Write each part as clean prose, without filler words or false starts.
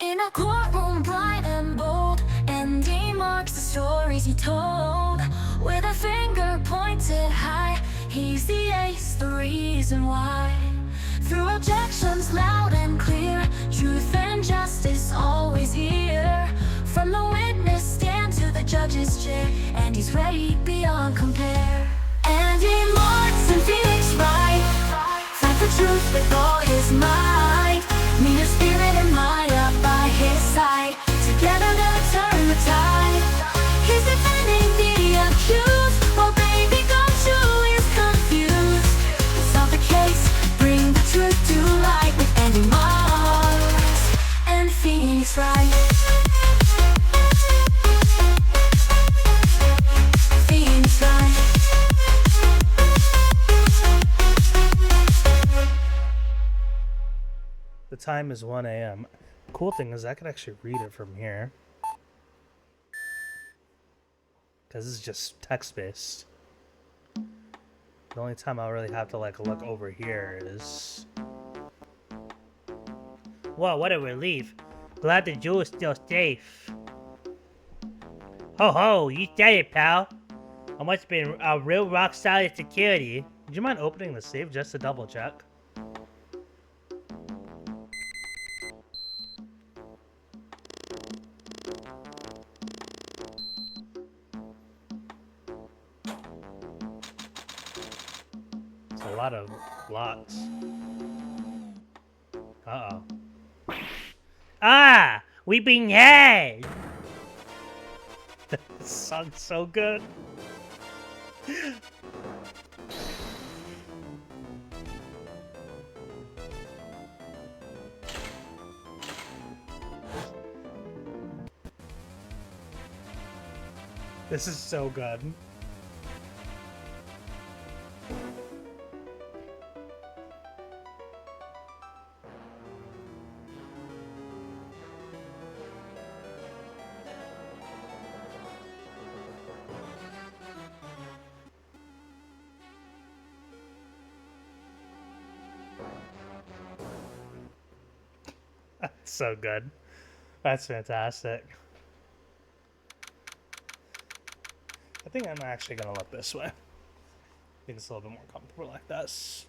In a courtroom bright and bold, Andy marks the stories he told. With a finger pointed high, he's the ace, the reason why. Through objections loud and clear, truth and justice always here. From the witness stand to the judge's chair, and he's ready beyond compare. Andy Marks and Phoenix Wright fight for truth with all his might. Mean spirit and mind up by his side. Together they'll turn the tide. He's defending the accused, while baby Gumshoe is confused. Solve the case, bring the truth to light with Andy Marks and Phoenix Wright. Phoenix Wright. The time is 1 a.m. Cool thing is I could actually read it from here. Because this is just text-based. The only time I'll really have to like look over here is... Whoa, what a relief. Glad the jewel is still safe. Ho ho, you said it, pal. I must have been a real rock solid security. Would you mind opening the safe just to double check? A lot of blocks. Uh-oh. Ah! We've been had! This song's so good. This is so good. So good. That's fantastic. I think I'm actually gonna look this way. I think it's a little bit more comfortable like this.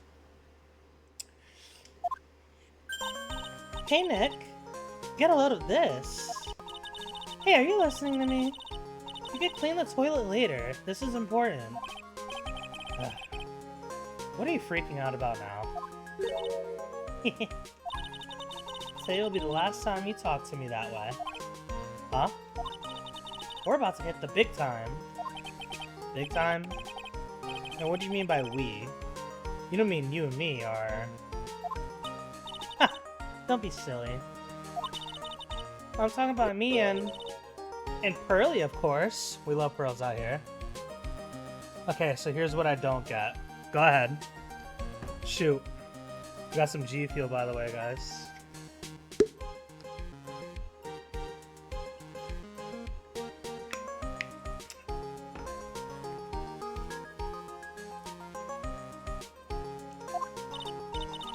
Hey Nick, get a load of this. Hey, are you listening to me? You could clean the toilet later. This is important. Ugh. What are you freaking out about now? Today will be the last time you talk to me that way. Huh? We're about to hit the big time. Big time? And what do you mean by we? You don't mean you and me are... Ha! Don't be silly. I'm talking about me and Pearly, of course. We love pearls out here. Okay, so here's what I don't get. Go ahead. Shoot. We got some G Fuel, by the way, guys.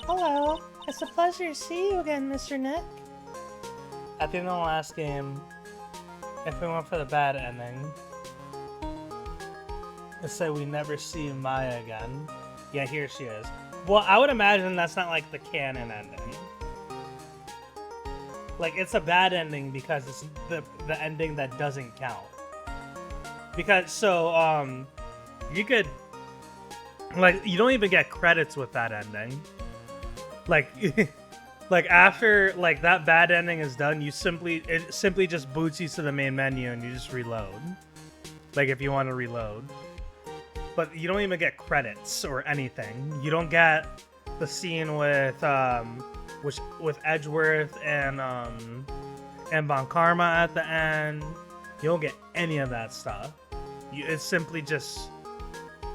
Hello, it's a pleasure to see you again, Mr. Nick. At the end of the last game, if we went for the bad ending, it said we never see Maya again. Yeah, here she is. Well, I would imagine that's not like the canon ending. Like, it's a bad ending because it's the ending that doesn't count. Because, so, you could, like, you don't even get credits with that ending. Like, like after like that bad ending is done, it simply just boots you to the main menu and you just reload. Like if you want to reload, but you don't even get credits or anything. You don't get the scene with Edgeworth and Bon Karma at the end. You don't get any of that stuff. It's simply just,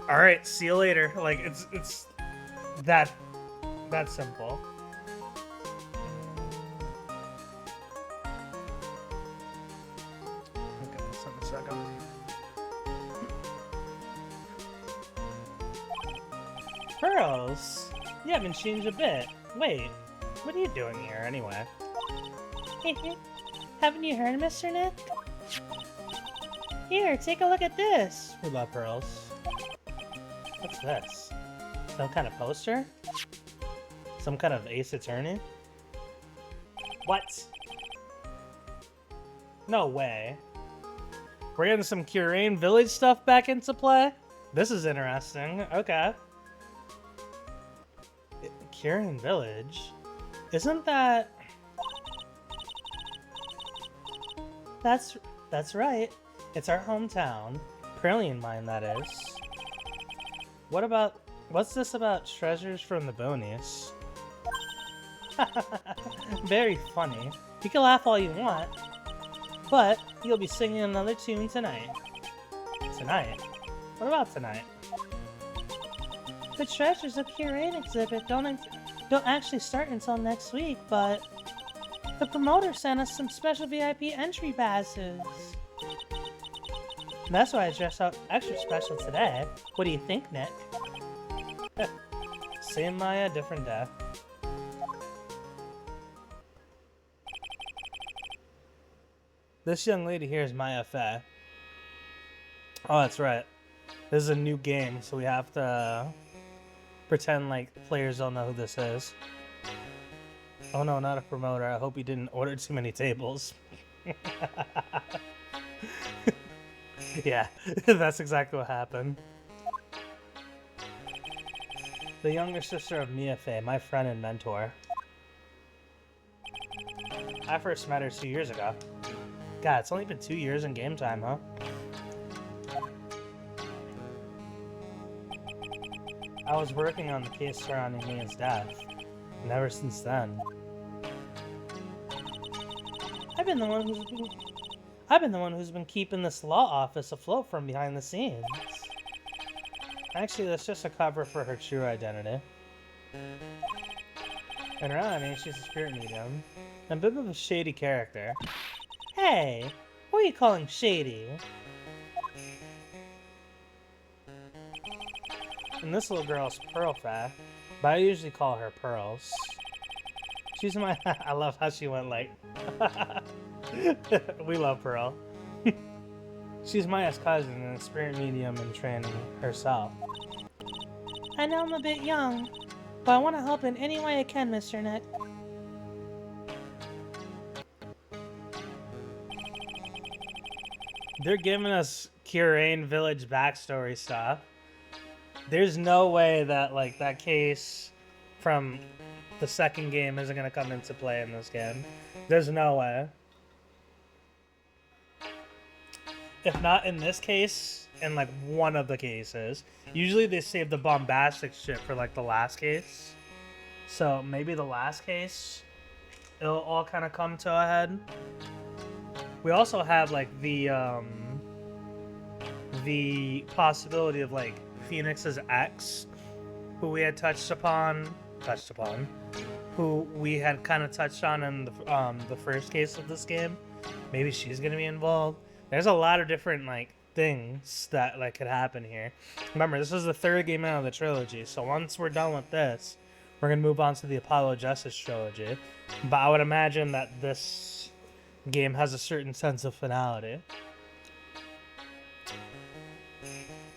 all right, see you later. Like it's that simple. Okay, just a second. Pearls? You haven't changed a bit. Wait, what are you doing here anyway? Haven't you heard, Mr. Nick? Here, take a look at this. We love pearls. What's this? Some kind of poster? Some kind of Ace Attorney? What? No way. We're getting some Kurain Village stuff back into play? This is interesting. Okay. Kurain Village? Isn't that... That's right. It's our hometown. Pearlian mine, that is. What's this about treasures from the Bonies? Very funny. You can laugh all you want, but you'll be singing another tune tonight. Tonight? What about tonight? The Treasures of Kurain exhibit don't actually start until next week, but the promoter sent us some special VIP entry passes. That's why I dressed up extra special today. What do you think, Nick? Same Maya, different day. This young lady here is Maya Fey. Oh, that's right. This is a new game, so we have to pretend like players don't know who this is. Oh no, not a promoter. I hope he didn't order too many tables. Yeah, that's exactly what happened. The younger sister of Mia Fey, my friend and mentor. I first met her 2 years ago. God, it's only been 2 years in game time, huh? I was working on the case surrounding Mia's death, and ever since then, I've been the one who's been keeping this law office afloat from behind the scenes. Actually, that's just a cover for her true identity. In reality, she's a spirit medium, and a bit of a shady character. Hey, who are you calling shady? And this little girl's Pearl Fey, but I usually call her Pearls. She's my... I love how she went like... We love Pearl. She's Maya's cousin and a spirit medium in training herself. I know I'm a bit young, but I want to help in any way I can, Mr. Nick. They're giving us Kurain Village backstory stuff. There's no way that, like, that case from the second game isn't going to come into play in this game. There's no way. If not in this case, in, like, one of the cases. Usually they save the bombastic shit for, like, the last case. So maybe the last case, it'll all kind of come to a head. We also have, like, the possibility of, like, Phoenix's ex, who we had touched upon, who we had kind of touched on in the first case of this game. Maybe she's gonna be involved. There's a lot of different, like, things that, like, could happen here. Remember, this is the third game out of the trilogy, so once we're done with this, we're gonna move on to the Apollo Justice trilogy. But I would imagine that this game has a certain sense of finality.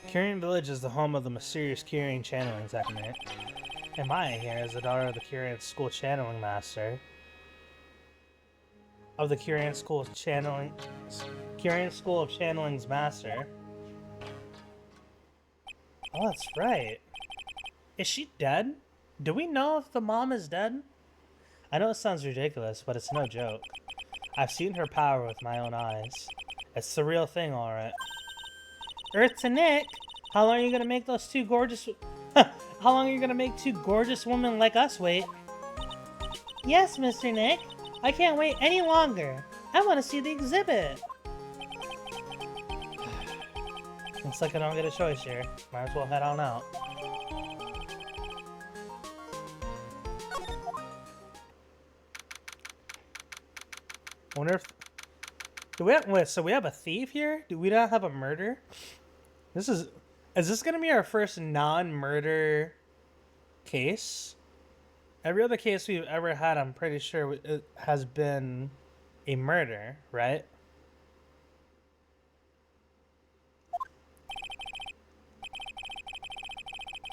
Kurain Village is the home of the mysterious Kurain channeling technique. And Maya here is the daughter of the Kurain School channeling master. Of the Kurain School of Channeling's master. Oh, that's right. Is she dead? Do we know if the mom is dead? I know it sounds ridiculous, but it's no joke. I've seen her power with my own eyes. It's the real thing, alright. Earth to Nick! How long are you gonna make those two gorgeous... How long are you gonna make two gorgeous women like us wait? Yes, Mr. Nick. I can't wait any longer. I want to see the exhibit. Looks like I don't get a choice here. Might as well head on out. I wonder if... Do we have... Wait, so we have a thief here? Do we not have a murder? This is... Is this gonna be our first non-murder case? Every other case we've ever had, I'm pretty sure it has been A murder, right?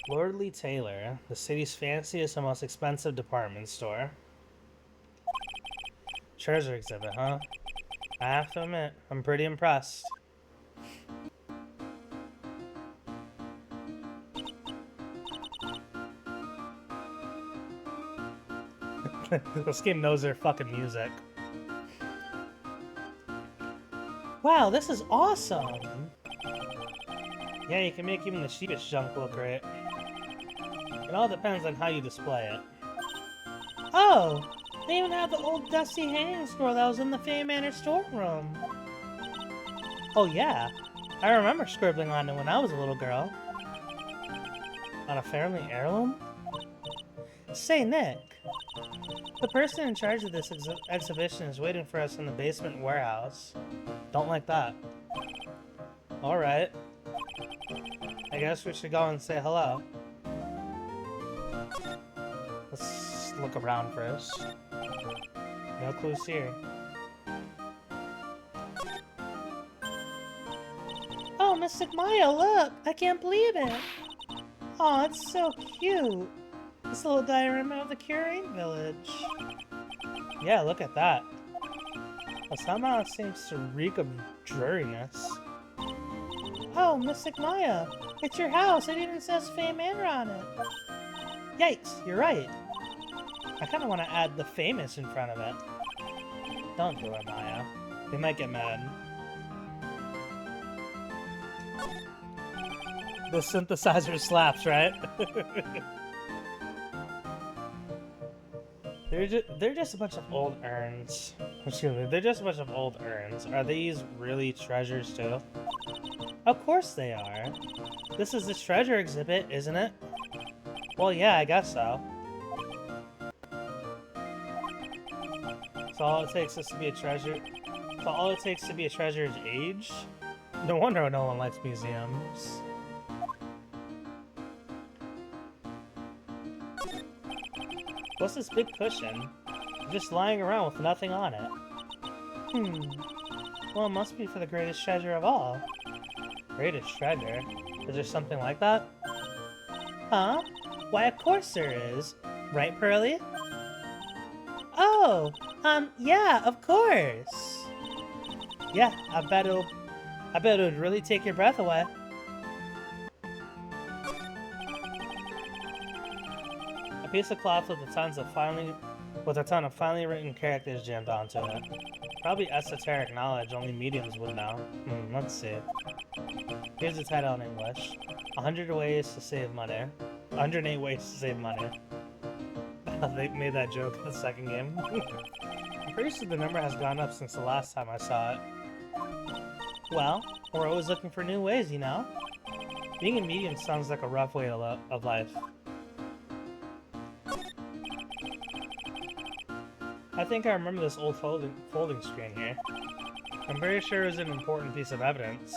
Lordly Taylor, the city's fanciest and most expensive department store. Treasure exhibit, huh? I have to admit, I'm pretty impressed. This game knows their fucking music. Wow, this is awesome! Yeah, you can make even the sheepish junk look great. It all depends on how you display it. Oh! They even have the old dusty hanging scroll that was in the Fame Manor storeroom. Oh yeah, I remember scribbling on it when I was a little girl. On a family heirloom? Say, Nick, the person in charge of this exhibition is waiting for us in the basement warehouse. Don't like that. Alright. I guess we should go and say hello. Let's look around first. No clues here. Oh, Mystic Maya, look! I can't believe it! Aw, it's so cute! This little diorama of the Kurain Village. Yeah, look at that. Well, somehow it seems to reek of dreariness. Oh, Mystic Maya! It's your house! It even says Fame Manor on it! Yikes, you're right! I kinda wanna add the famous in front of it. Don't do it, Maya. They might get mad. The synthesizer slaps, right? They're just a bunch of old urns. Excuse me, they're just a bunch of old urns. Are these really treasures too? Of course they are. This is the treasure exhibit, isn't it? Well, yeah, I guess so. So all it takes is to be a treasure. So all it takes to be a treasure is age? No wonder no one likes museums. What's this big cushion? Just lying around with nothing on it. Well, it must be for the greatest treasure of all. Greatest treasure? Is there something like that? Huh? Why, of course there is. Right, Pearly? Oh! Yeah, of course! Yeah, I bet it would really take your breath away. A piece of cloth with a ton of finely written characters jammed onto it. Probably esoteric knowledge only mediums would know. Let's see. Here's the title in English. 100 ways to save money. 108 ways to save money. They made that joke in the second game. I'm pretty sure the number has gone up since the last time I saw it. Well, we're always looking for new ways, you know? Being a medium sounds like a rough way of life. I think I remember this old folding screen here. I'm pretty sure it was an important piece of evidence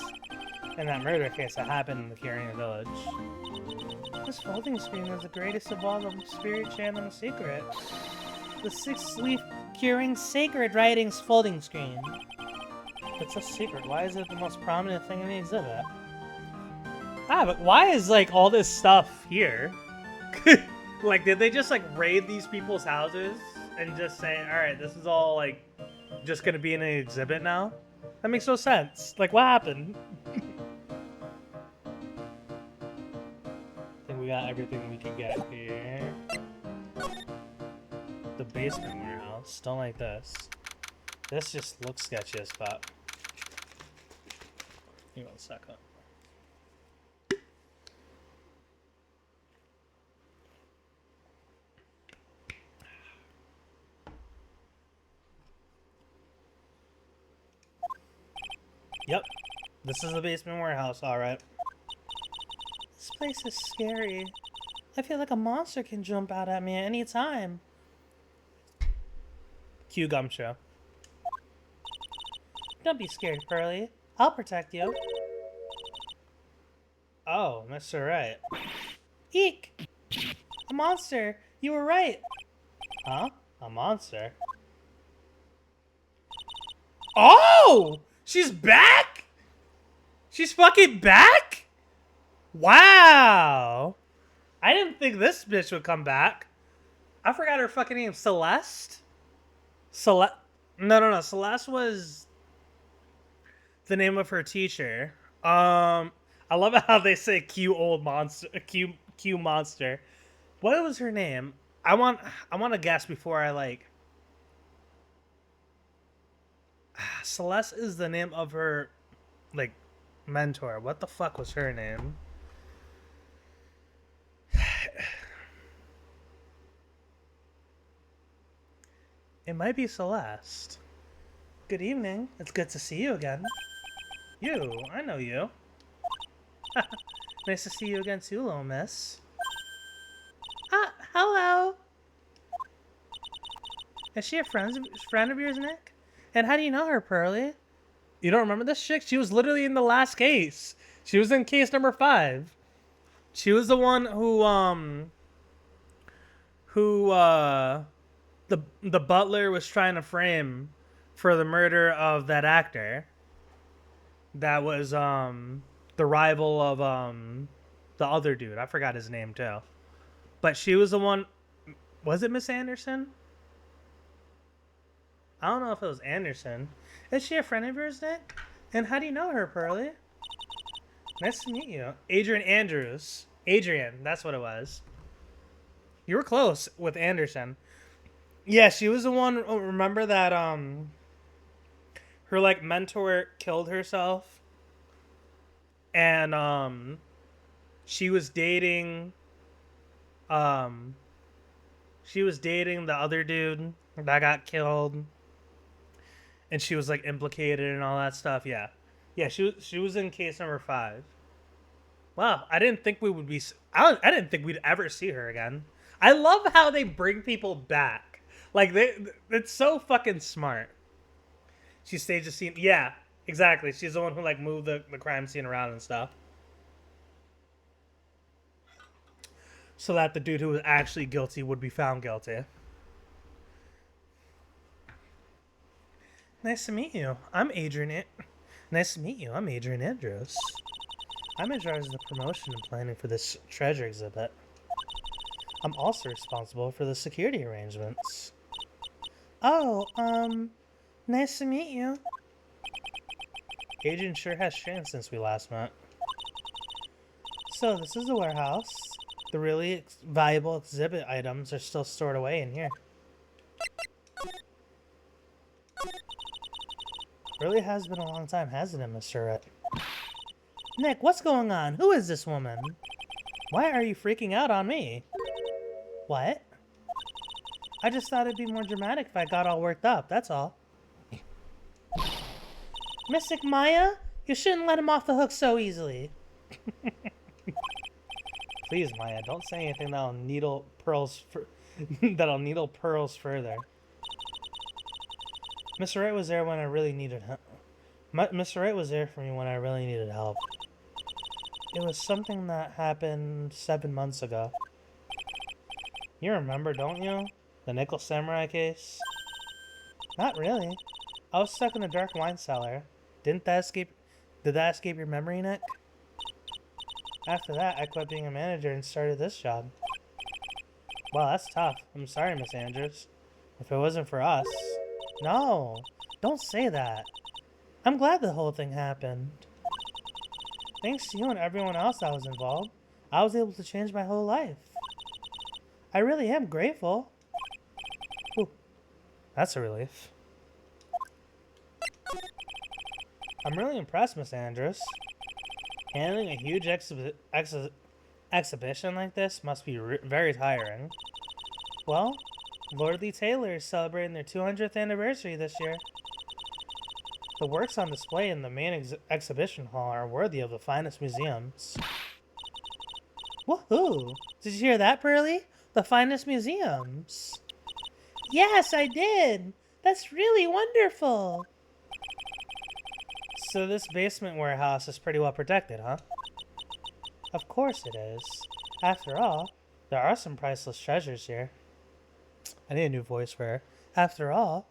in that murder case that happened in the Kurain Village. This folding screen is the greatest of all the Spirit Channel and Secret. The 6-leaf Kurain Sacred Writings folding screen. It's a secret. Why is it the most prominent thing in the exhibit? Ah, but why is, like, all this stuff here? Like, did they just, like, raid these people's houses and just say, alright, this is all, like, just gonna be in an exhibit now? That makes no sense. Like, what happened? I think we got everything we can get here. The basement warehouse. Don't like this. This just looks sketchy as fuck. Give me 1 second. Yep. This is the basement warehouse, alright. This place is scary. I feel like a monster can jump out at me at any time. Cue Gumshoe. Don't be scared, Pearly. I'll protect you. Oh, Mr. Wright. Eek! A monster! You were right! Huh? A monster? Oh! She's back? She's fucking back? Wow. I didn't think this bitch would come back. I forgot her fucking name. Celeste? No. Celeste was the name of her teacher. I love how they say Q old monster. Q monster. What was her name? I want to guess before I like. Celeste is the name of her, like, mentor. What the fuck was her name? It might be Celeste. Good evening. It's good to see you again. You, I know you. Nice to see you again too, little miss. Ah, hello. Is she a friend of yours, Nick? And how do you know her, Pearly? You don't remember this chick? She was literally in the last case. She was in case number 5. She was the one who the butler was trying to frame for the murder of that actor. That was the rival of the other dude. I forgot his name too. But she was the one. Was it Miss Anderson? I don't know if it was Anderson. Is she a friend of yours, Nick? And how do you know her, Pearly? Nice to meet you. Adrian Andrews. Adrian, that's what it was. You were close with Anderson. Yeah, she was the one, remember that her like mentor killed herself? And she was dating the other dude that got killed. And she was like implicated and all that stuff. Yeah. Yeah, she was in case number 5. Wow, I didn't think we would be I didn't think we'd ever see her again. I love how they bring people back. Like it's so fucking smart. She staged a scene. Yeah, exactly. She's the one who like moved the crime scene around and stuff. So that the dude who was actually guilty would be found guilty. Nice to meet you. Nice to meet you. I'm Adrian Andrews. I'm in charge of the promotion and planning for this treasure exhibit. I'm also responsible for the security arrangements. Oh, nice to meet you. Adrian sure has changed since we last met. So, this is the warehouse. The really valuable exhibit items are still stored away in here. Really has been a long time, hasn't it, Mr. Wright? Nick, what's going on? Who is this woman? Why are you freaking out on me? What? I just thought it'd be more dramatic if I got all worked up, that's all. Mystic Maya? You shouldn't let him off the hook so easily. Please, Maya, don't say anything that'll needle pearls further. Mr. Wright was there when I really needed help. Mr. Wright was there for me when I really needed help. It was something that happened 7 months ago. You remember, don't you? The Nickel Samurai case? Not really. I was stuck in a dark wine cellar. Did that escape your memory, Nick? After that, I quit being a manager and started this job. Wow, that's tough. I'm sorry, Miss Andrews. If it wasn't for us... No, don't say that. I'm glad the whole thing happened. Thanks to you and everyone else that was involved, I was able to change my whole life. I really am grateful. Ooh, that's a relief. I'm really impressed, Miss Andrews. Handling a huge exhibition like this must be very tiring. Well, Lordly Taylor is celebrating their 200th anniversary this year. The works on display in the main exhibition hall are worthy of the finest museums. Woohoo! Did you hear that, Pearly? The finest museums. Yes, I did! That's really wonderful! So this basement warehouse is pretty well protected, huh? Of course it is. After all, there are some priceless treasures here. I need a new voice for her. After all,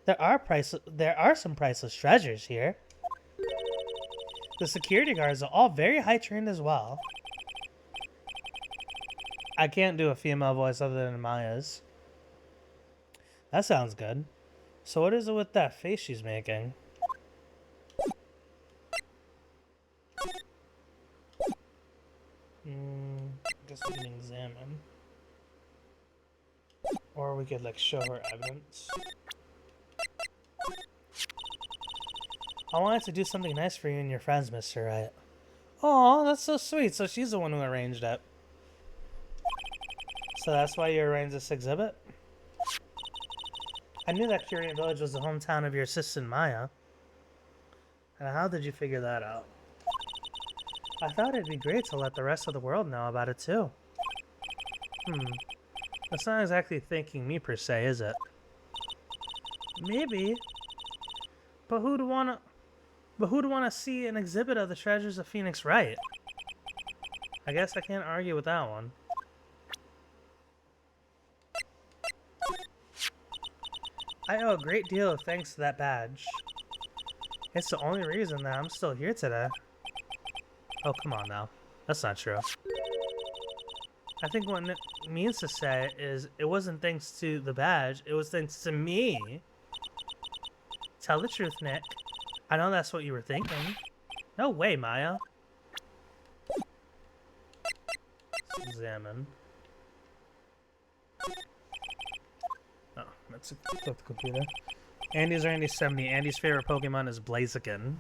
There are some priceless treasures here. The security guards are all very high trained as well. I can't do a female voice other than Maya's. That sounds good. So what is it with that face she's making? Guess we can examine. Or we could, like, show her evidence. I wanted to do something nice for you and your friends, Mr. Wright. Aw, that's so sweet. So she's the one who arranged it. So that's why you arranged this exhibit? I knew that Kurain Village was the hometown of your assistant, Maya. And how did you figure that out? I thought it'd be great to let the rest of the world know about it, too. That's not exactly thanking me, per se, is it? Maybe. But who'd wanna see an exhibit of the treasures of Phoenix Wright? I guess I can't argue with that one. I owe a great deal of thanks to that badge. It's the only reason that I'm still here today. Oh, come on now. That's not true. I think what it means to say is it wasn't thanks to the badge, it was thanks to me. Tell the truth, Nick. I know that's what you were thinking. No way, Maya. Let's examine. Oh, let's click the computer. Andy's Randy 70. Andy's favorite Pokemon is Blaziken.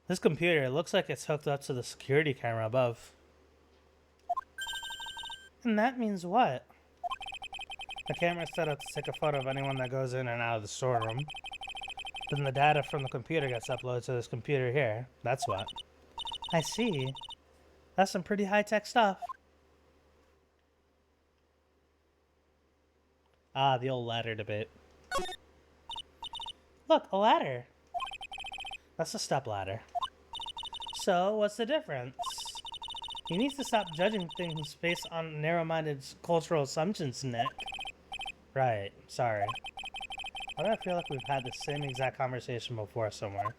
This computer, it looks like it's hooked up to the security camera above. And that means what? The camera's set up to take a photo of anyone that goes in and out of the storeroom. Then the data from the computer gets uploaded to this computer here. That's what. I see. That's some pretty high-tech stuff. Ah, the old ladder debate. Look, a ladder. That's a step ladder. So, what's the difference? You need to stop judging things based on narrow-minded cultural assumptions, Nick. Right, sorry. Why do I feel like we've had the same exact conversation before somewhere?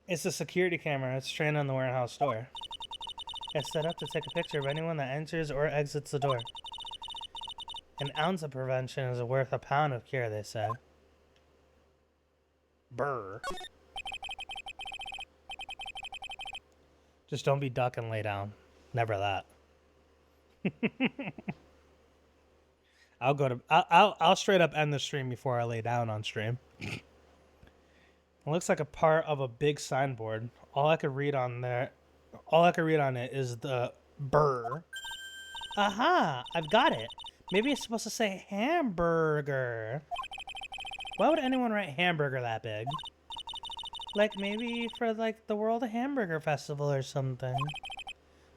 It's a security camera. It's trained on the warehouse door. It's set up to take a picture of anyone that enters or exits the door. An ounce of prevention is worth a pound of cure, they say. Brr. Just don't be duck and lay down. Never that. I'll straight up end the stream before I lay down on stream. It looks like a part of a big signboard. All I could read on it is the burr. Aha! I've got it. Maybe it's supposed to say hamburger. Why would anyone write hamburger that big? Like maybe for like the World Hamburger Festival or something.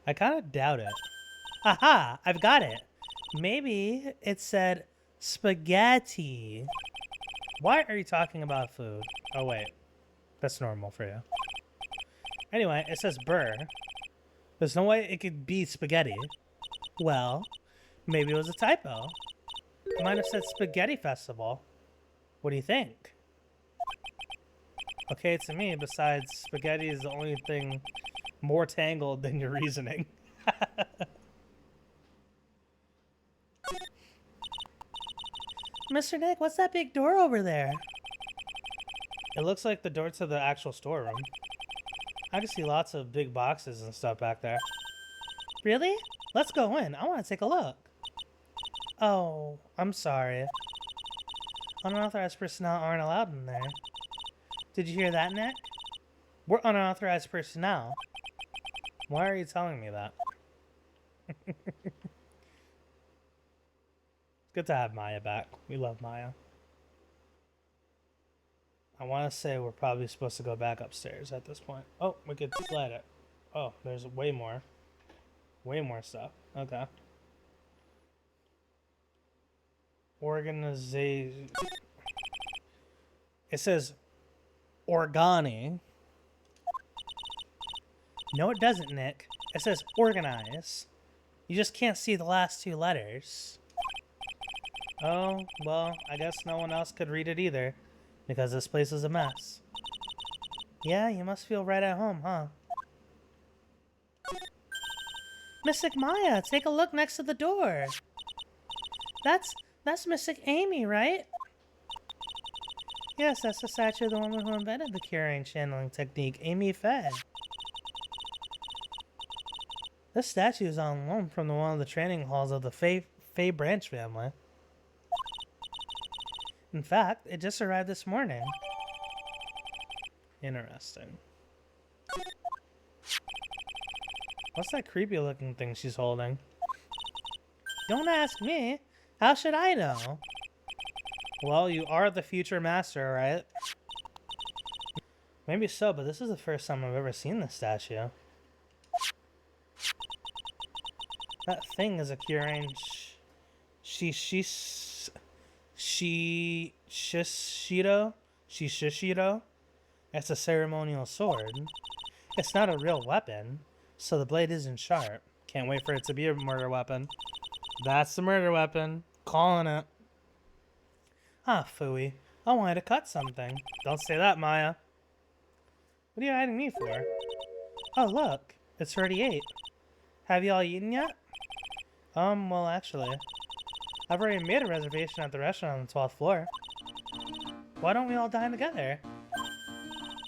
I kind of doubt it. Aha! I've got it. Maybe it said spaghetti. Why are you talking about food? Oh wait, that's normal for you. Anyway, it says burr. There's no way it could be spaghetti. Well, maybe it was a typo. It might have said spaghetti festival. What do you think? Okay, to me, besides spaghetti is the only thing more tangled than your reasoning. Mr. Nick, what's that big door over there? It looks like the door to the actual storeroom. I can see lots of big boxes and stuff back there. Really? Let's go in. I want to take a look. Oh, I'm sorry. Unauthorized personnel aren't allowed in there. Did you hear that, Nick? We're unauthorized personnel. Why are you telling me that? Good to have Maya back. We love Maya. I want to say we're probably supposed to go back upstairs at this point. Oh, we could slide it. Oh, there's way more. Way more stuff. Okay. Organization. It says Organi. No, it doesn't, Nick. It says organize. You just can't see the last two letters. Oh, well, I guess no one else could read it either, because this place is a mess. Yeah, you must feel right at home, huh? Mystic Maya, take a look next to the door. That's Mystic Amy, right? Yes, that's the statue of the woman who invented the Kurain channeling technique, Amy Fay. This statue is on loan from one of the training halls of the Fay branch family. In fact, it just arrived this morning. Interesting. What's that creepy looking thing she's holding? Don't ask me. How should I know? Well, you are the future master, right? Maybe so, but this is the first time I've ever seen this statue. That thing is a Kurain Shishido. It's a ceremonial sword. It's not a real weapon, so the blade isn't sharp. Can't wait for it to be a murder weapon. That's the murder weapon. Calling it. Ah, phooey. I wanted to cut something. Don't say that, Maya. What are you hiding me for? Oh, look. It's 38. Have you all eaten yet? Well, actually, I've already made a reservation at the restaurant on the 12th floor. Why don't we all dine together?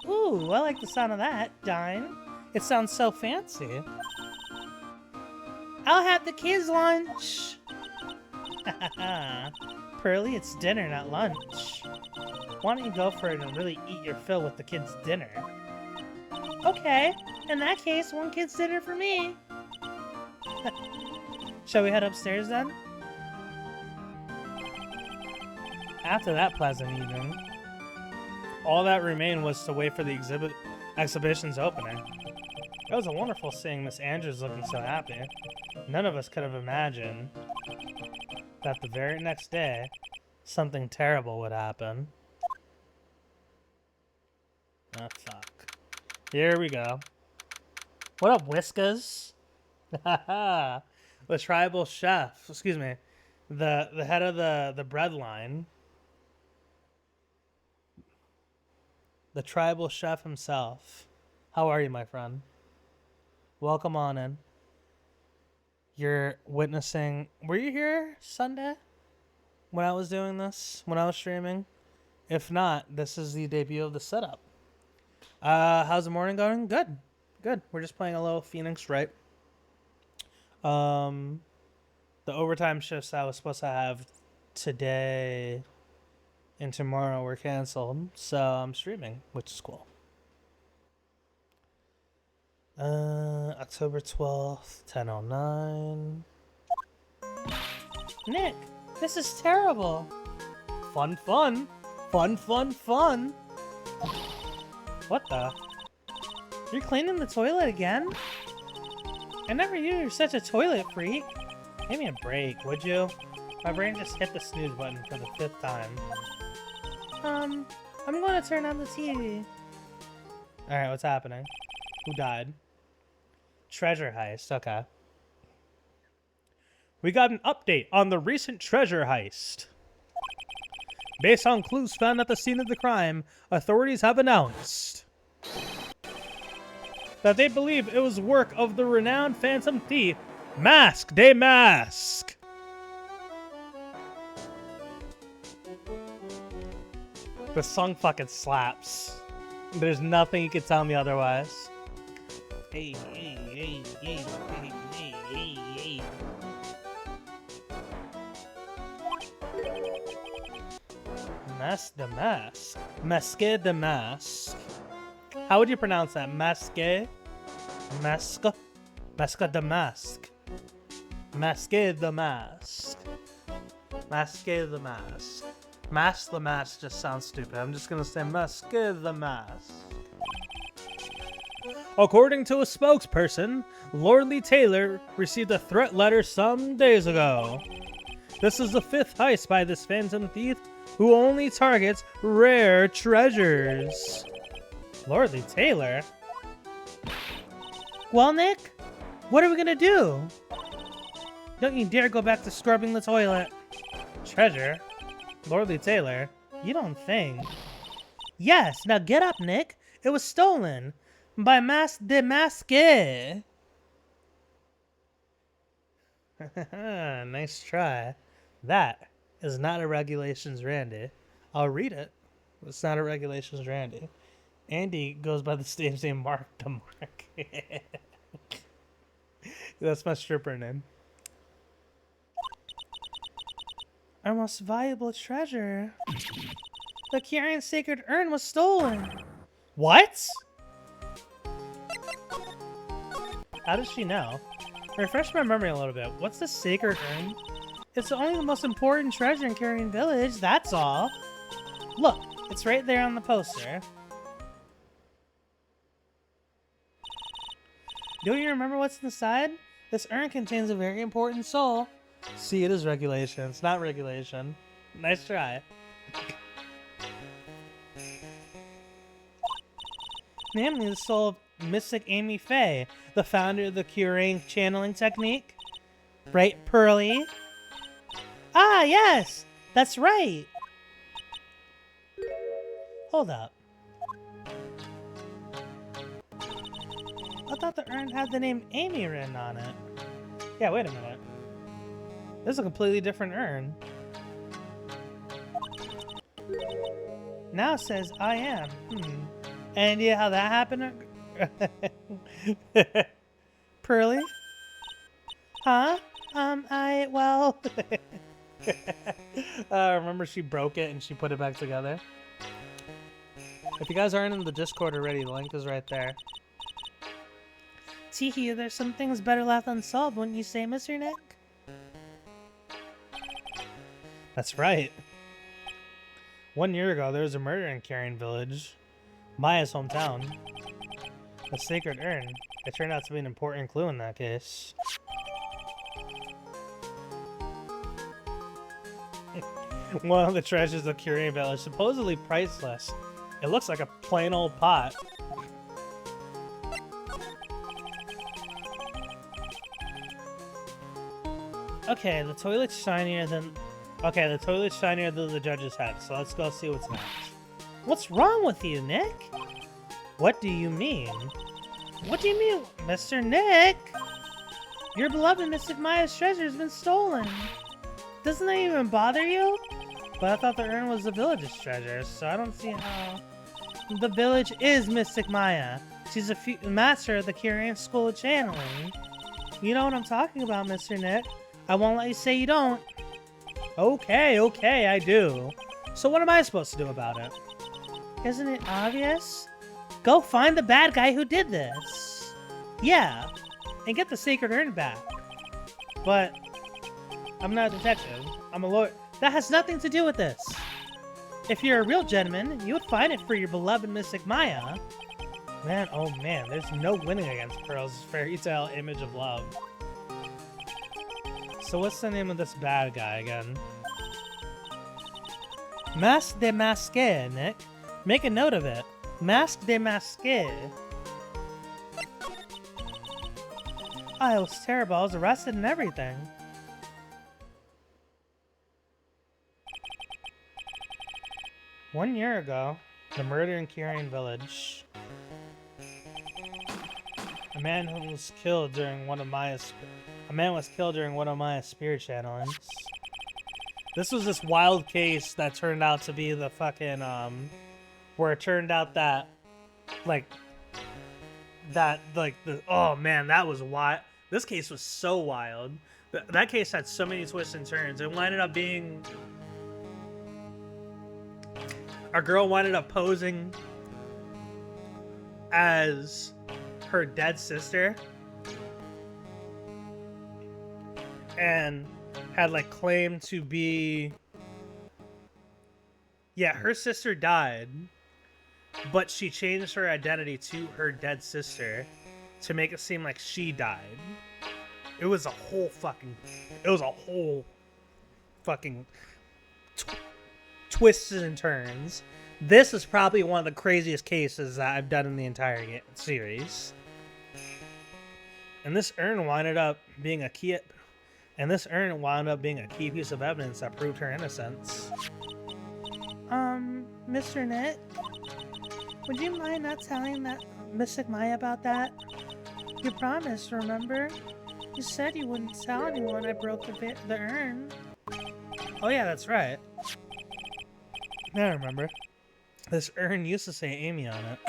Ooh, I like the sound of that. Dine. It sounds so fancy. I'll have the kids' lunch. Pearly, it's dinner, not lunch. Why don't you go for it and really eat your fill with the kids' dinner? Okay, in that case, one kid's dinner for me. Shall we head upstairs then? After that pleasant evening, all that remained was to wait for the exhibition's opening. It was wonderful seeing Miss Andrews looking so happy. None of us could have imagined that the very next day, something terrible would happen. Oh, fuck. Here we go. What up, Whiskas? Haha. The tribal chef, excuse me, the head of the bread line. The tribal chef himself. How are you, my friend? Welcome on in. You're witnessing... Were you here Sunday when I was doing this? When I was streaming? If not, this is the debut of the setup. How's the morning going? Good. Good. We're just playing a little Phoenix Wright. The overtime shifts I was supposed to have today and tomorrow were canceled, so I'm streaming, which is cool. October 12th, 10:09. Nick, this is terrible. Fun, fun. Fun, fun, fun. What the? You're cleaning the toilet again? I never knew you were such a toilet freak. Give me a break, would you? My brain just hit the snooze button for the 5th time. I'm going to turn on the TV. Alright, what's happening? Who died? Treasure heist, okay. We got an update on the recent treasure heist. Based on clues found at the scene of the crime, authorities have announced that they believe it was work of the renowned phantom thief, Mask DeMasque. The song fucking slaps. There's nothing you can tell me otherwise. Hey, hey, hey, hey, hey, hey, hey, hey. Mask DeMasque. Mask DeMasque. How would you pronounce that? Mask? Mask? Mask DeMasque. Mask DeMasque. Mask DeMasque. Mask DeMasque just sounds stupid. I'm just gonna say Mask DeMasque. According to a spokesperson, Lordly Taylor received a threat letter some days ago. This is the 5th heist by this phantom thief who only targets rare treasures. Lordly Taylor? Well, Nick, what are we gonna do? Don't you dare go back to scrubbing the toilet. treasure? Lordly Taylor, you don't think. Yes, now get up, Nick. It was stolen by Mask DeMasque. Nice try. That is not a Regulations Randy. I'll read it. It's not a Regulations Randy. Andy goes by the stage name Mark DeMarque. That's my stripper name. Our most valuable treasure. The Kurain sacred urn was stolen. What? How does she know? Refresh my memory a little bit. What's the sacred urn? It's only the most important treasure in Kurain Village, that's all. Look, it's right there on the poster. Don't you remember what's inside? This urn contains a very important soul. See, it is regulation. It's not regulation. Nice try. Namely, the soul of Mystic Amy Faye, the founder of the Kurain channeling technique. Right, Pearly? Ah, yes! That's right! Hold up. I thought the urn had the name Amy written on it. Yeah, wait a minute. This is a completely different urn. Now it says I am. Any idea how that happened? Pearly? Huh? Well... remember she broke it and she put it back together? If you guys aren't in the Discord already, the link is right there. Teehee, there's some things better left unsolved, wouldn't you say, Mr. Nick? That's right. 1 year ago, there was a murder in Kurain Village, Maya's hometown. The sacred urn. It turned out to be an important clue in that case. One of the treasures of Kurain Village, supposedly priceless. It looks like a plain old pot. Okay, the toilet's shinier than... Okay, the toilet's shinier than the judge's head, so let's go see what's next. What's wrong with you, Nick? What do you mean? What do you mean, Mr. Nick? Your beloved Mystic Maya's treasure has been stolen. Doesn't that even bother you? But I thought the urn was the village's treasure, so I don't see how... The village is Mystic Maya. She's a master of the Kurain School of Channeling. You know what I'm talking about, Mr. Nick. I won't let you say you don't. Okay, I do. So what am I supposed to do about it? Isn't it obvious? Go find the bad guy who did this. Yeah, and get the sacred urn back. But I'm not a detective. I'm a lawyer. That has nothing to do with this. If you're a real gentleman, you would find it for your beloved Mystic Maya. Man, oh man, there's no winning against Pearl's fairy tale image of love. So what's the name of this bad guy again? Mask DeMasque, Nick. Make a note of it. Mask DeMasque. Oh, it was terrible. I was arrested and everything. One year ago, the murder in Kurain Village. A man was killed during one of Maya's spirit channelings. This was this wild case that turned out to be the fucking where it turned out that oh man, that was wild. This case was so wild. That case had so many twists and turns. It ended up being a girl winded up posing as her dead sister and had like claimed to be, yeah, her sister died, but she changed her identity to her dead sister to make it seem like she died. It was a whole fucking twists and turns. This is probably one of the craziest cases that I've done in the entire series. And this urn winded up being a key And this urn wound up being a key piece of evidence that proved her innocence. Mr. Nick? Would you mind not telling that Mystic Maya about that? You promised, remember? You said you wouldn't tell anyone I broke the urn. Oh yeah, that's right. Now I remember. This urn used to say Amy on it.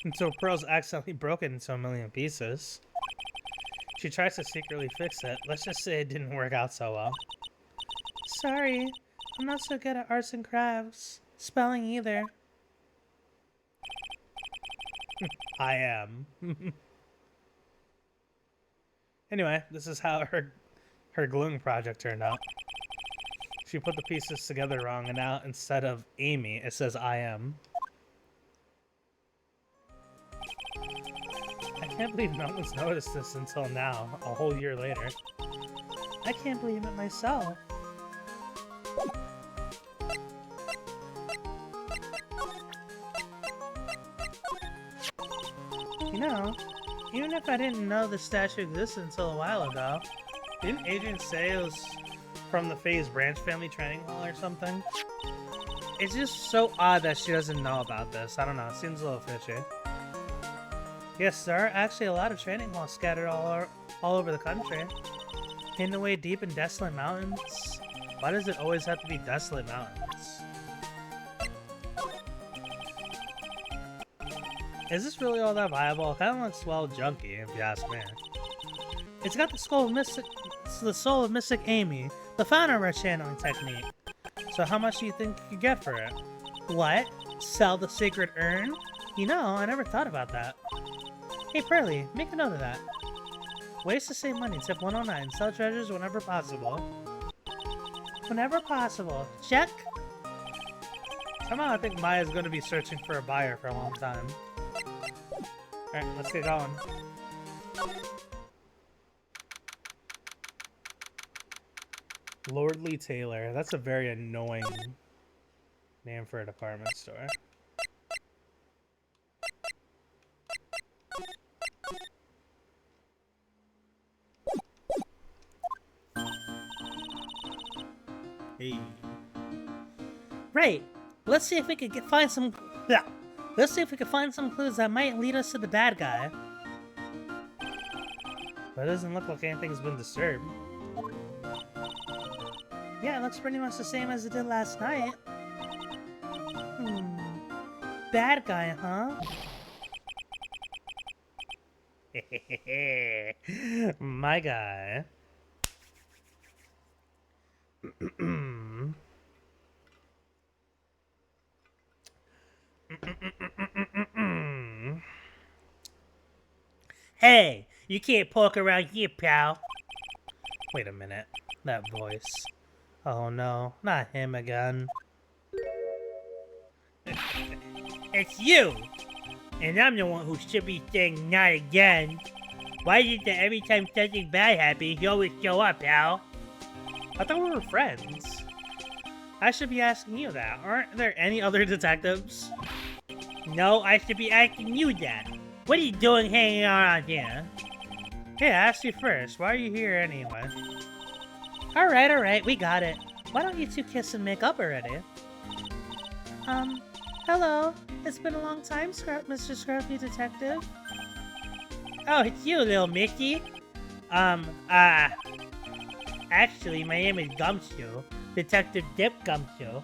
Until Pearls accidentally broke it into a million pieces. She tries to secretly fix it. Let's just say it didn't work out so well. Sorry, I'm not so good at arts and crafts. Spelling either. I am. Anyway, this is how her gluing project turned out. She put the pieces together wrong, and now instead of Amy, it says I am. I can't believe no one's noticed this until now, a whole year later. I can't believe it myself. You know, even if I didn't know the statue existed until a while ago, Didn't Adrian say it was from the FaZe Branch Family Training Hall or something? It's just so odd that she doesn't know about this. I don't know, it seems a little fishy. yes, there are actually a lot of training halls scattered all over the country. Hidden away deep in desolate mountains. Why does it always have to be desolate mountains? Is this really all that viable? It kind of looks well junky, if you ask me. It's got the soul of Mystic Amy, the founder of our channeling technique. So how much do you think you could get for it? What? Sell the sacred urn? You know, I never thought about that. Hey Pearly, make a note of that. Ways to save money, tip 109, sell treasures whenever possible. Whenever possible. Check? Somehow I think Maya's going to be searching for a buyer for a long time. Alright, let's get going. Lordly Taylor. That's a very annoying name for a department store. Hey. Right. Let's see if we could find some. Yeah. Let's see if we can find some clues that might lead us to the bad guy. But it doesn't look like anything's been disturbed. Yeah, it looks pretty much the same as it did last night. Bad guy, huh? My guy. Hey, you can't poke around here, pal. Wait a minute. That voice. Oh no, not him again. It's you! And I'm the one who should be saying not again. Why is it that every time something bad happens, you always show up, pal? I thought we were friends. I should be asking you that. Aren't there any other detectives? No, I should be asking you that. What are you doing hanging around here? Hey, I asked you first. Why are you here anyway? Alright, we got it. Why don't you two kiss and make up already? Hello. It's been a long time, Mr. Scruffy Detective. Oh, it's you, little Mickey. Actually, my name is Gumshoe. Detective Dip Gumshoe.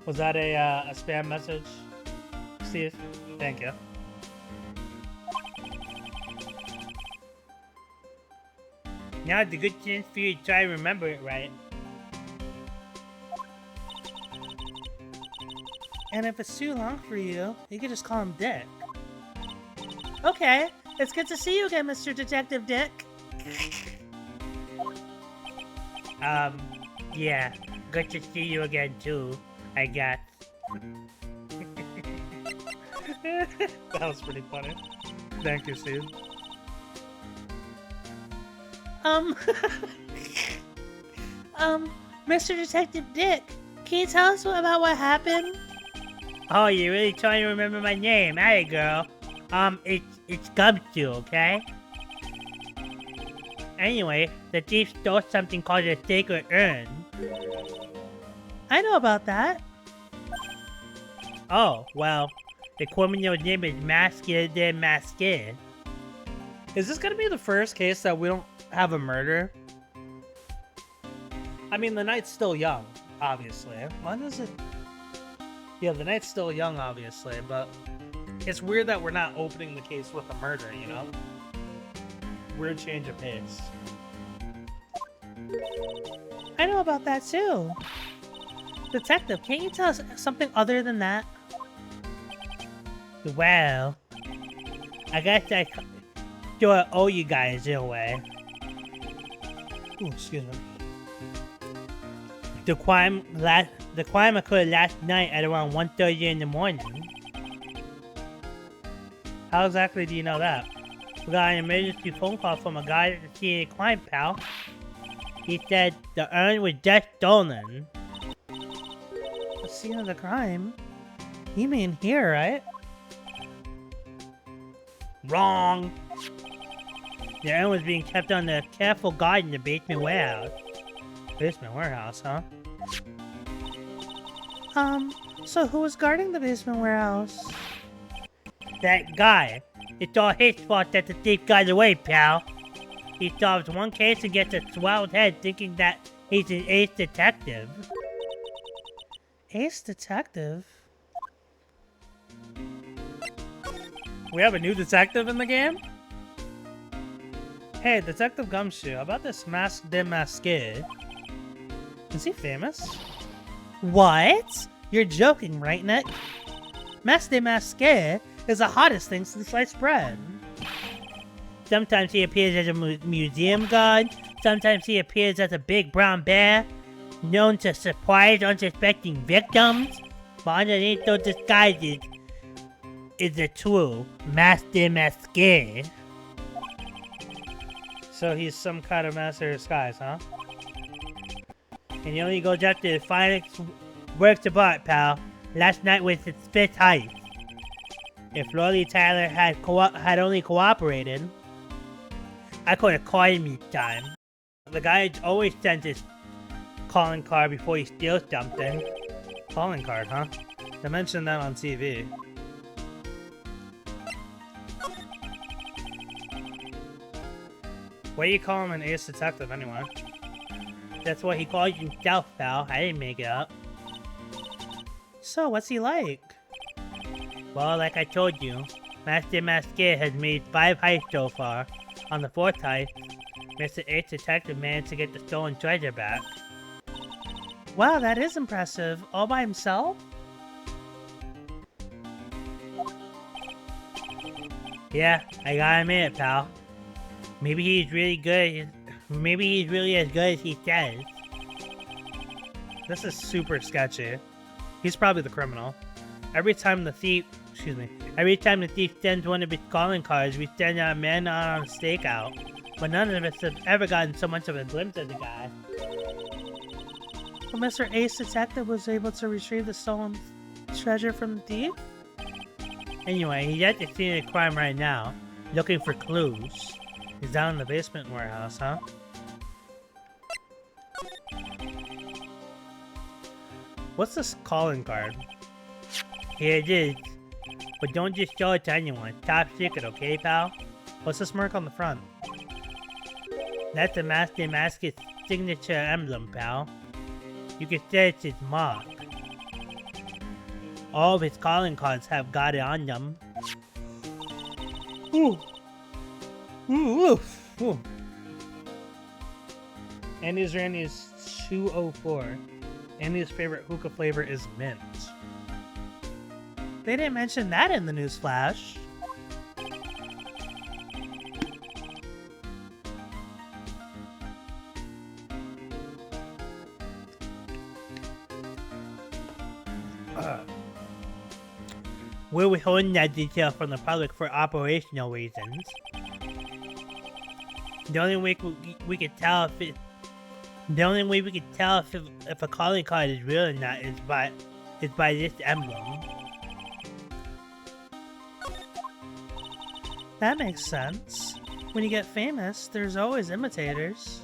Was that a spam message, Steve? Thank you. Now's a good chance for you to try and remember it right. And if it's too long for you, you can just call him Dick. Okay, it's good to see you again, Mr. Detective Dick. Yeah, good to see you again too, I guess. That was pretty funny. Thank you, Steve. Mr. Detective Dick, can you tell us about what happened? Oh, you're really trying to remember my name. Hey, girl. It's Gumshoe, okay? Anyway, the thief stole something called a sacred urn. I know about that. Oh, well, the criminal's name is Mask DeMasque. Is this gonna be the first case that we don't have a murder? I mean, the night's still young, obviously. When is it? Yeah, the night's still young, obviously, but it's weird that we're not opening the case with a murder, you know? Weird change of pace. I know about that too. Detective, can't you tell us something other than that? Well, I guess I sure owe you guys in a way. Ooh, excuse me. The crime occurred last night at around 1:30 in the morning. How exactly do you know that? We got an emergency phone call from a guy at the scene of the crime, pal. He said the urn was just stolen. The scene of the crime? You mean here, right? Wrong! The urn was being kept under careful guard in the basement warehouse. Basement warehouse, huh? So who was guarding the basement warehouse? That guy. It's all his fault that the thief got away, pal. He solves one case and gets a swelled head thinking that he's an ace detective. Ace detective? We have a new detective in the game? Hey, Detective Gumshoe, how about this Mask DeMasque? Is he famous? What? You're joking, right, Nick? Mask DeMasque is the hottest thing since sliced bread. Sometimes he appears as a museum guard, sometimes he appears as a big brown bear, known to surprise unsuspecting victims, but underneath those disguises is the true Mask DeMasque. So he's some kind of master of disguise, huh? And he only goes after the finest works of art, pal. Last night was his fifth heist. If Lolly Tyler had only cooperated, I could have caught him each time. The guy always sends his calling card before he steals something. Calling card, huh? They mentioned that on TV. Why do you call him an ace detective anyway? That's what he calls himself, pal. I didn't make it up. So, what's he like? Well, like I told you, Mask DeMasque has made 5 heists so far. On the 4th heist, Mr. Ace Detective managed to get the stolen treasure back. Wow, that is impressive. All by himself? Yeah, I gotta admit it, pal. Maybe he's really good. Maybe he's really as good as he says. This is super sketchy. He's probably the criminal. Every time the thief sends one of his calling cards, we send our men on a stakeout. But none of us have ever gotten so much of a glimpse of the guy. But Mr. Ace Detective was able to retrieve the stolen treasure from the thief? Anyway, he's at the scene of the crime right now, looking for clues. He's down in the basement warehouse, huh? What's this calling card? Here it is. But don't just show it to anyone. Top secret, okay, pal? What's this mark on the front? That's the Mask DeMasque's signature emblem, pal. You can say it's his mark. All of his calling cards have got it on them. Ooh. Ooh, ooh. Andy's Randy's 204. Andy's favorite hookah flavor is mint. They didn't mention that in the news flash. We're withholding that detail from the public for operational reasons. The only way we could tell if a calling card is real or not is by this emblem. That makes sense. When you get famous, there's always imitators.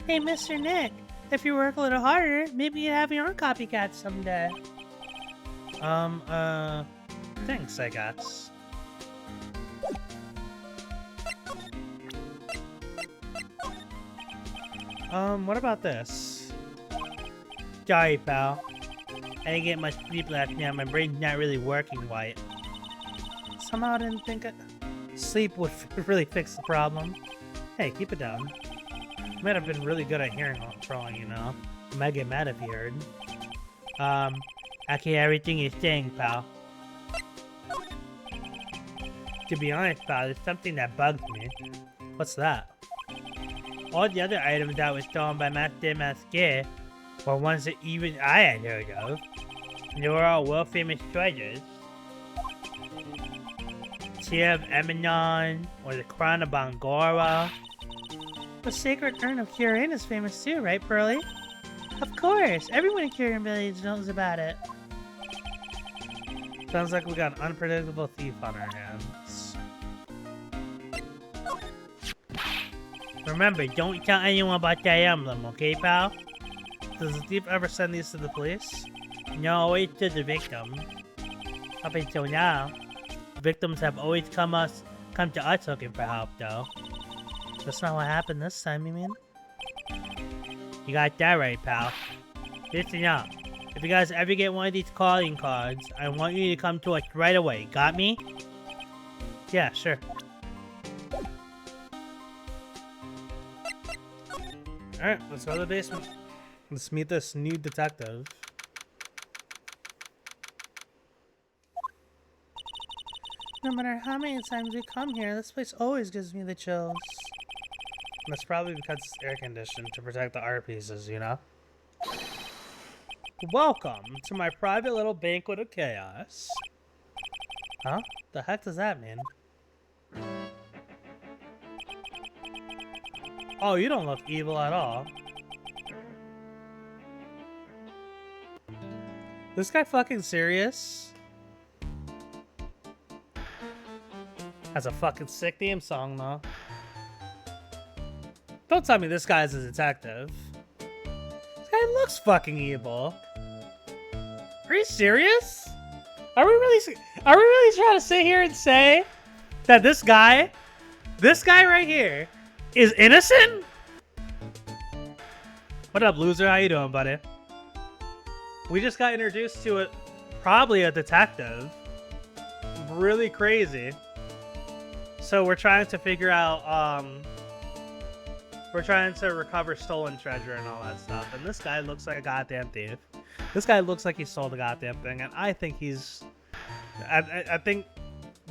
Hey, Mr. Nick, if you work a little harder, maybe you have your own copycat someday. Thanks, I guess. What about this? Sorry, pal. I didn't get much sleep last night. My brain's not really working right. Somehow I didn't think sleep would really fix the problem. Hey, keep it down. You might have been really good at hearing controlling, you know. I might get mad if you heard. I hear everything you're saying, pal. To be honest, pal, there's something that bugs me. What's that? All the other items that were stolen by Mask DeMasque were ones that even I had heard of. They were all world-famous treasures. Tear of Eminon, or the Crown of Bangora. The Sacred Urn of Kurain is famous too, right, Pearly? Of course! Everyone in Kurain Village knows about it. Sounds like we got an unpredictable thief on our hands. Remember, don't tell anyone about that emblem, okay, pal? Does the thief ever send these to the police? No, always to the victim. Up until now, victims have always come to us looking for help, though. That's not what happened this time, you mean? You got that right, pal. Listen up. If you guys ever get one of these calling cards, I want you to come to us right away. Got me? Yeah, sure. Alright, let's go to the basement. Let's meet this new detective. No matter how many times we come here, this place always gives me the chills. That's probably because it's air conditioned to protect the art pieces, you know? Welcome to my private little banquet of chaos. Huh? The heck does that mean? Oh, you don't look evil at all. This guy fucking serious? Has a fucking sick theme song, though. Don't tell me this guy's a detective. This guy looks fucking evil. Are you serious? Are we really trying to sit here and say that this guy right here is innocent? What up, loser? How you doing, buddy? We just got introduced to probably a detective. Really crazy. So we're trying to figure out, we're trying to recover stolen treasure and all that stuff. And this guy looks like a goddamn thief. This guy looks like he stole the goddamn thing. And I think he's, I think,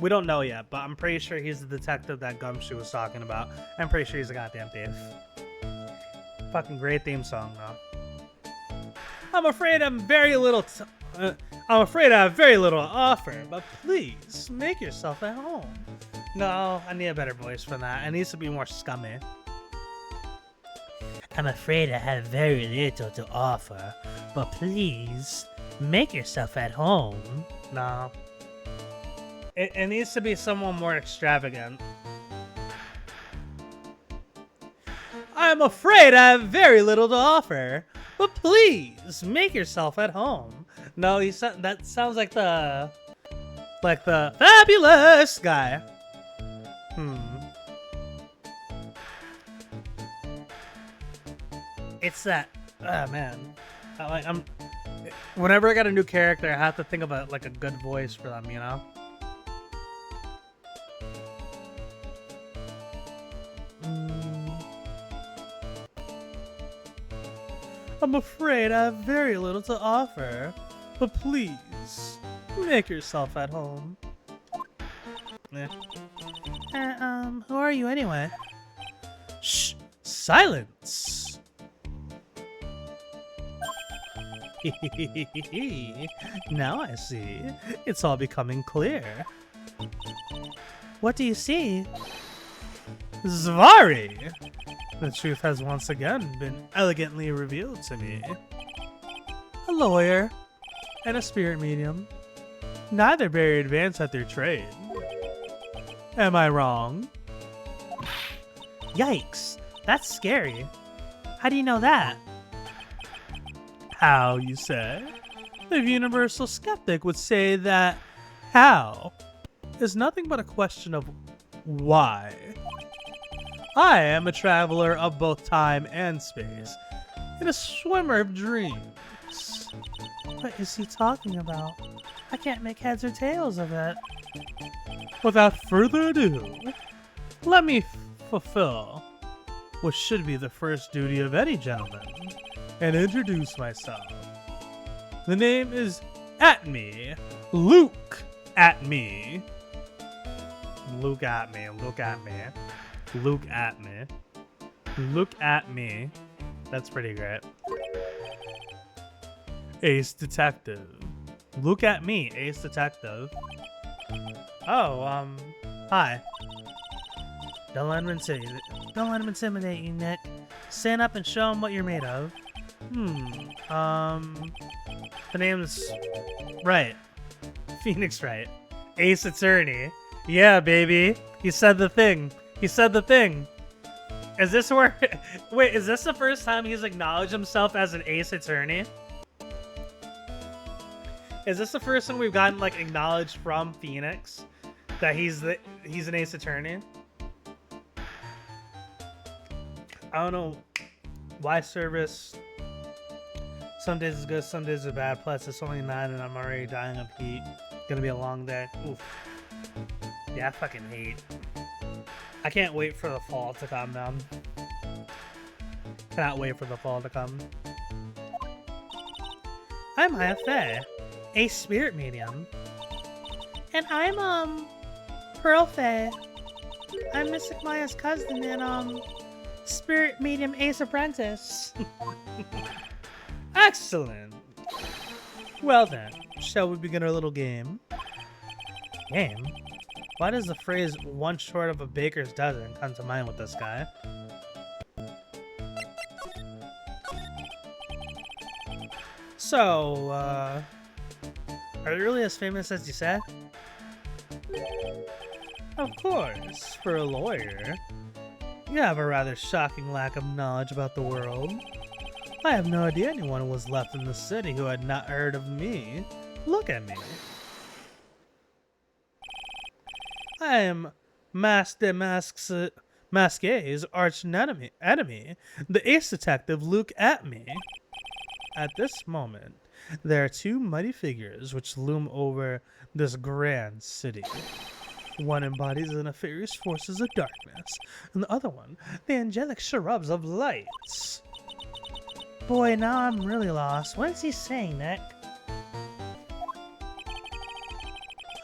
we don't know yet, but I'm pretty sure he's the detective that Gumshoe was talking about. I'm pretty sure he's a goddamn thief. Fucking great theme song, though. I'm afraid I have very little to offer, but please make yourself at home. No, I need a better voice for that. It needs to be more scummy. I'm afraid I have very little to offer, but please make yourself at home. No. It needs to be someone more extravagant. I'm afraid I have very little to offer, but please make yourself at home. No, that sounds like the fabulous guy. It's that, man. Whenever I got a new character, I have to think of a good voice for them, you know? I'm afraid I have very little to offer, but please make yourself at home. Who are you anyway? Shh! Silence! Now I see. It's all becoming clear. What do you see? Zvari! The truth has once again been elegantly revealed to me. A lawyer and a spirit medium. Neither very advanced at their trade. Am I wrong? Yikes, that's scary. How do you know that? How, you say? The universal skeptic would say that how is nothing but a question of why. I am a traveler of both time and space, and a swimmer of dreams. What is he talking about? I can't make heads or tails of it. Without further ado, let me fulfill what should be the first duty of any gentleman, and introduce myself. The name is Atmey. Luke Atmey. Luke Atmey. Luke Atmey. Luke Atmey. Look at me. That's pretty great. Ace Detective. Look at me, Ace Detective. Oh, hi. Don't let him intimidate you, Nick. Stand up and show him what you're made of. The name's Wright. Phoenix Wright. Ace Attorney. Yeah, baby. He said the thing. He said the thing. Is this where... Wait, is this the first time he's acknowledged himself as an Ace Attorney? Is this the first time we've gotten, like, acknowledged from Phoenix that he's an Ace Attorney? I don't know why service... Some days is good, some days are bad. Plus, it's only 9 and I'm already dying of heat. Gonna be a long day. Oof. Yeah, I fucking hate. I can't wait for the fall to come down. Cannot wait for the fall to come. I'm Hayafe, a spirit medium. And I'm, Pearl Faye. I'm Mystic Maya's cousin and, spirit medium Ace Apprentice. Excellent. Well then, shall we begin our little game? Game? Why does the phrase one short of a baker's dozen come to mind with this guy? So, are you really as famous as you said? Of course, for a lawyer. You have a rather shocking lack of knowledge about the world. I have no idea anyone was left in the city who had not heard of me. Look at me. I am Mask DeMasque's arch enemy, the ace detective Luke Atmey. At this moment, there are two mighty figures which loom over this grand city. One embodies the nefarious forces of darkness, and the other one, the angelic cherubs of light. Boy, now I'm really lost. What is he saying, Nick?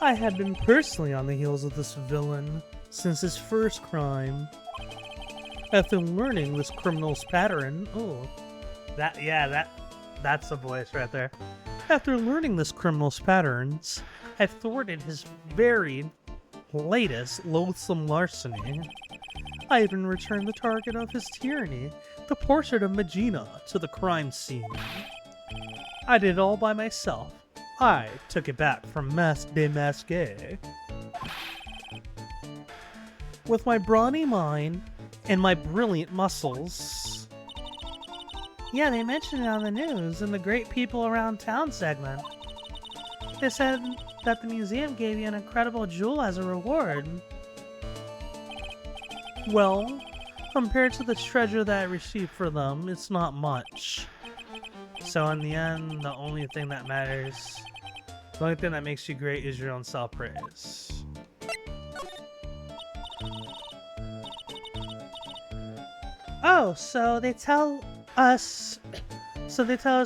I had been personally on the heels of this villain since his first crime. After learning this criminal's pattern... Oh, that's the voice right there. After learning this criminal's patterns, I thwarted his very latest loathsome larceny. I even returned the target of his tyranny, the portrait of Magina, to the crime scene. I did it all by myself. I took it back from Mask DeMasque. With my brawny mind and my brilliant muscles. Yeah, they mentioned it on the news in the Great People Around Town segment. They said that the museum gave you an incredible jewel as a reward. Well, compared to the treasure that I received for them, it's not much. So in the end, the only thing that matters, the only thing that makes you great is your own self-praise. Oh, so they tell us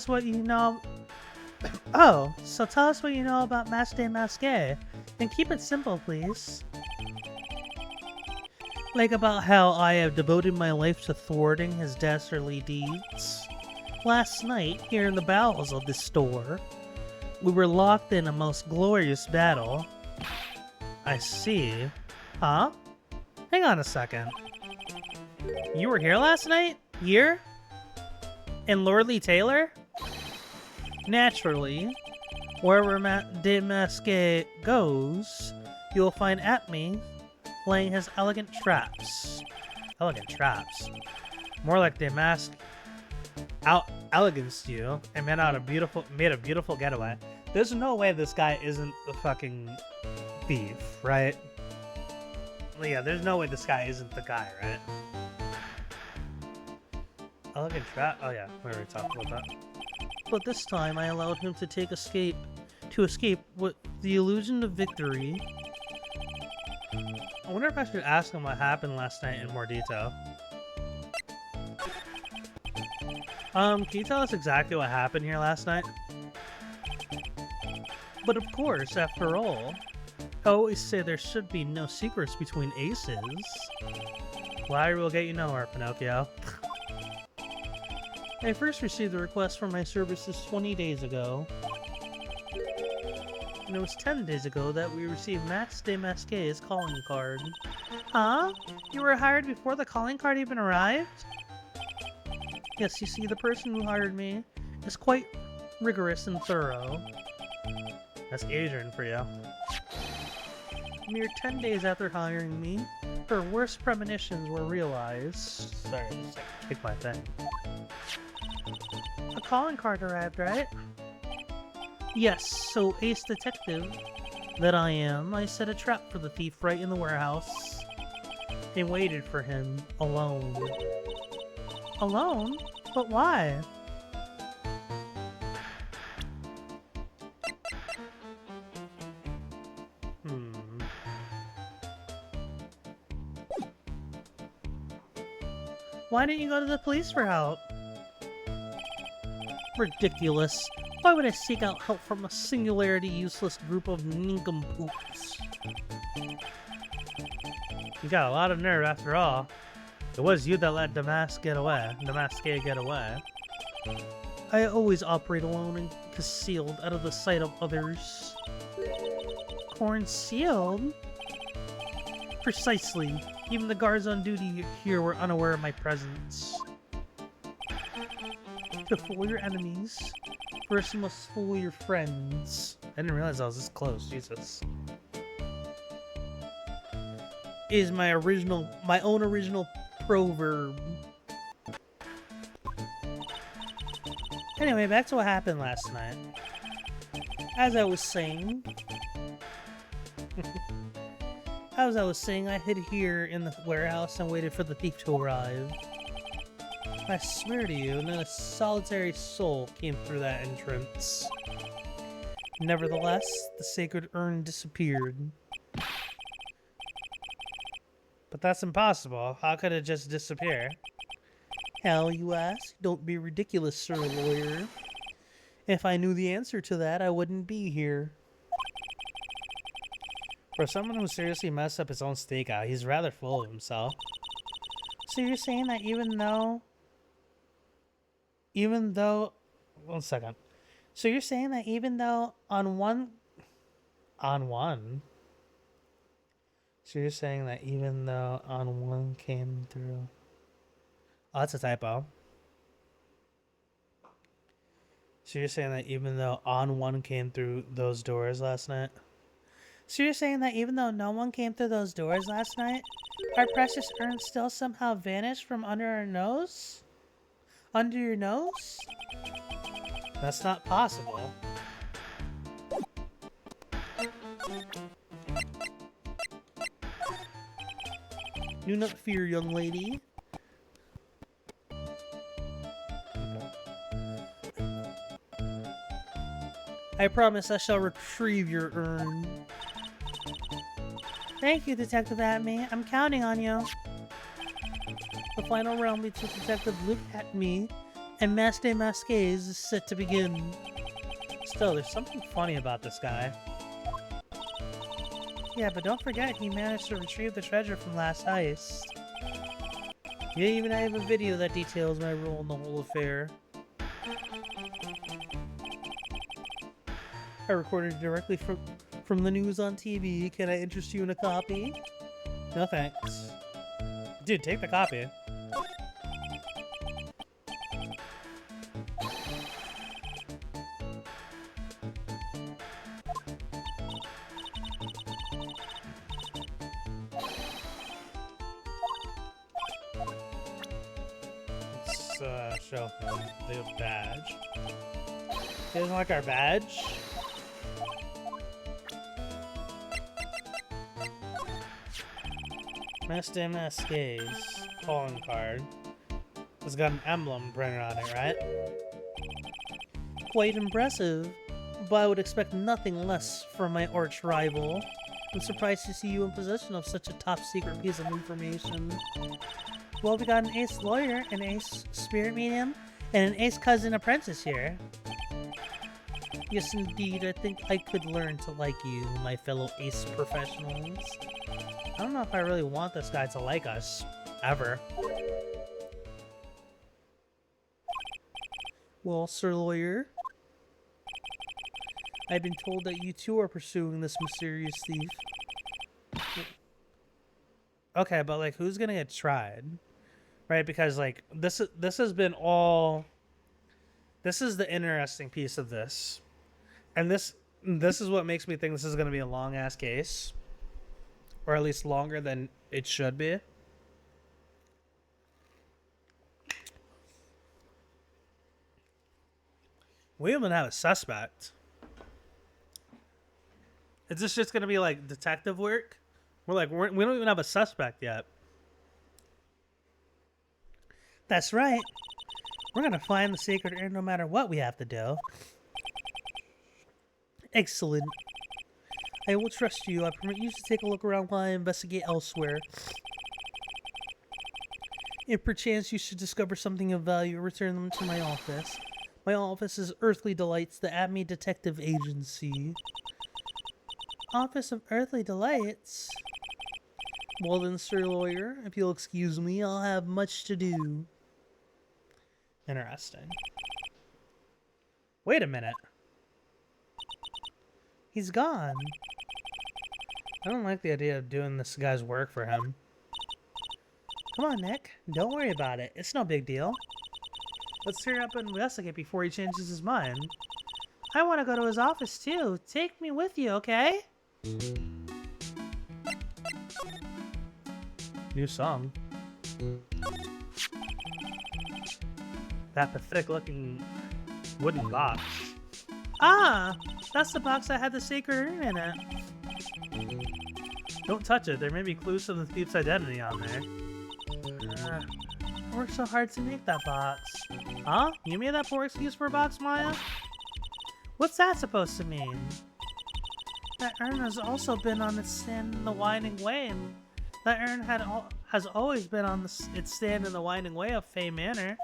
what you know. Oh, so tell us what you know about Mask DeMasque, and keep it simple, please. Like about how I have devoted my life to thwarting his dastardly deeds. Last night, here in the bowels of this store, we were locked in a most glorious battle. I see. Huh? Hang on a second. You were here last night? Here? In Lordly Taylor? Naturally, wherever DeMasque goes, you'll find Atmey laying his elegant traps. Elegant traps? More like DeMasque out-eleganced you and made a beautiful getaway. There's no way this guy isn't the fucking thief, right? Well, yeah, there's no way this guy isn't the guy, right? Elegant trap? Oh yeah, we already talked about that. But this time I allowed him to escape with the illusion of victory. I wonder if I should ask him what happened last night in more detail. Can you tell us exactly what happened here last night? But of course, after all, I always say there should be no secrets between aces. Liar will get you nowhere, Pinocchio. I first received a request for my services 20 days ago. And it was 10 days ago that we received Mask DeMasque's calling card. Huh? You were hired before the calling card even arrived? Yes, you see, the person who hired me is quite rigorous and thorough. That's Adrian for you. Mere 10 days after hiring me, her worst premonitions were realized. Sorry, I just kicked my thing. A calling card arrived, right? Yes, so ace detective that I am, I set a trap for the thief right in the warehouse and waited for him alone. Alone? But why? Why didn't you go to the police for help? Ridiculous. Why would I seek out help from a singularity useless group of nincompoops? You got a lot of nerve after all. It was you that let DeMasque get away. I always operate alone and concealed out of the sight of others. Concealed? Precisely. Even the guards on duty here were unaware of my presence. To fool your enemies, first you must fool your friends. I didn't realize I was this close, Jesus. Is my own original proverb. Anyway, back to what happened last night. As I was saying, I hid here in the warehouse and waited for the thief to arrive. I swear to you, not a solitary soul came through that entrance. Nevertheless, the sacred urn disappeared. But that's impossible. How could it just disappear? How, you ask? Don't be ridiculous, sir lawyer. If I knew the answer to that, I wouldn't be here. For someone who seriously messed up his own stakeout, he's rather full of himself. So you're saying that even though... One second. So you're saying that even though on one... So you're saying that even though on one came through... Oh, that's a typo. So you're saying that even though on one came through those doors last night? So you're saying that even though no one came through those doors last night, our precious urn still somehow vanished from under our nose? Under your nose? That's not possible. Do not fear, young lady. I promise I shall retrieve your urn. Thank you, Detective Atmey. I'm counting on you. The final round between Detective Luke Atmey and Mask DeMasque is set to begin. Still, there's something funny about this guy. Yeah, but don't forget he managed to retrieve the treasure from last heist. Yeah, even I have a video that details my role in the whole affair. I recorded directly from the news on TV. Can I interest you in a copy? No thanks. Dude, take the copy. show him the badge. He doesn't like our badge? Mask DeMasque's calling card. It's got an emblem printed on it, right? Quite impressive, but I would expect nothing less from my arch rival. I'm surprised to see you in possession of such a top secret piece of information. Well, we got an ace lawyer, an ace spirit medium, and an ace cousin apprentice here. Yes, indeed, I think I could learn to like you, my fellow ace professionals. I don't know if I really want this guy to like us, ever. Well, Sir Lawyer, I've been told that you too are pursuing this mysterious thief. Okay, but like, who's gonna get tried? Right? Because like, this has been all. This is the interesting piece of this, and this is what makes me think this is gonna be a long ass case, or at least longer than it should be. We even have a suspect. Is this just gonna be like detective work? We don't even have a suspect yet. That's right. We're gonna find the sacred urn no matter what we have to do. Excellent. I will trust you. I permit you to take a look around while I investigate elsewhere. If perchance you should discover something of value, return them to my office. My office is Earthly Delights, the Atmey Detective Agency. Office of Earthly Delights? Well then, Sir Lawyer, if you'll excuse me, I'll have much to do. Interesting. Wait a minute. He's gone. I don't like the idea of doing this guy's work for him. Come on, Nick. Don't worry about it. It's no big deal. Let's hurry up and investigate before he changes his mind. I want to go to his office too. Take me with you, okay? New song. That pathetic looking wooden box. Ah! That's the box that had the sacred urn in it. Don't touch it. There may be clues to the thief's identity on there. I worked so hard to make that box. Huh? You made that poor excuse for a box, Maya? What's that supposed to mean? That urn has also been on its stand in the winding way, and that urn has always been on its stand in the winding way of Fey Manor.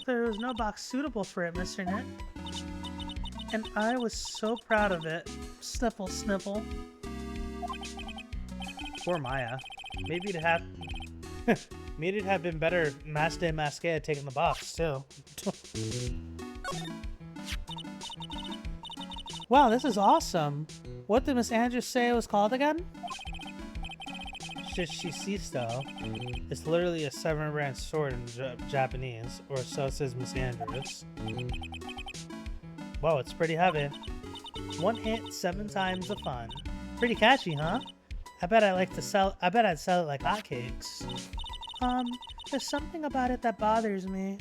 There was no box suitable for it, Mr. Nick. And I was so proud of it. Sniffle, sniffle. Poor Maya. Maybe it'd have been better if Mask DeMasque had taken the box, too. Wow, this is awesome. What did Miss Andrews say it was called again? Shishisisto. It's literally a 7-branch sword in Japanese, or so says Miss Andrews. Whoa, it's pretty heavy. 1 hit, 7 times the fun. Pretty catchy, huh? I bet I'd sell it like hotcakes. There's something about it that bothers me.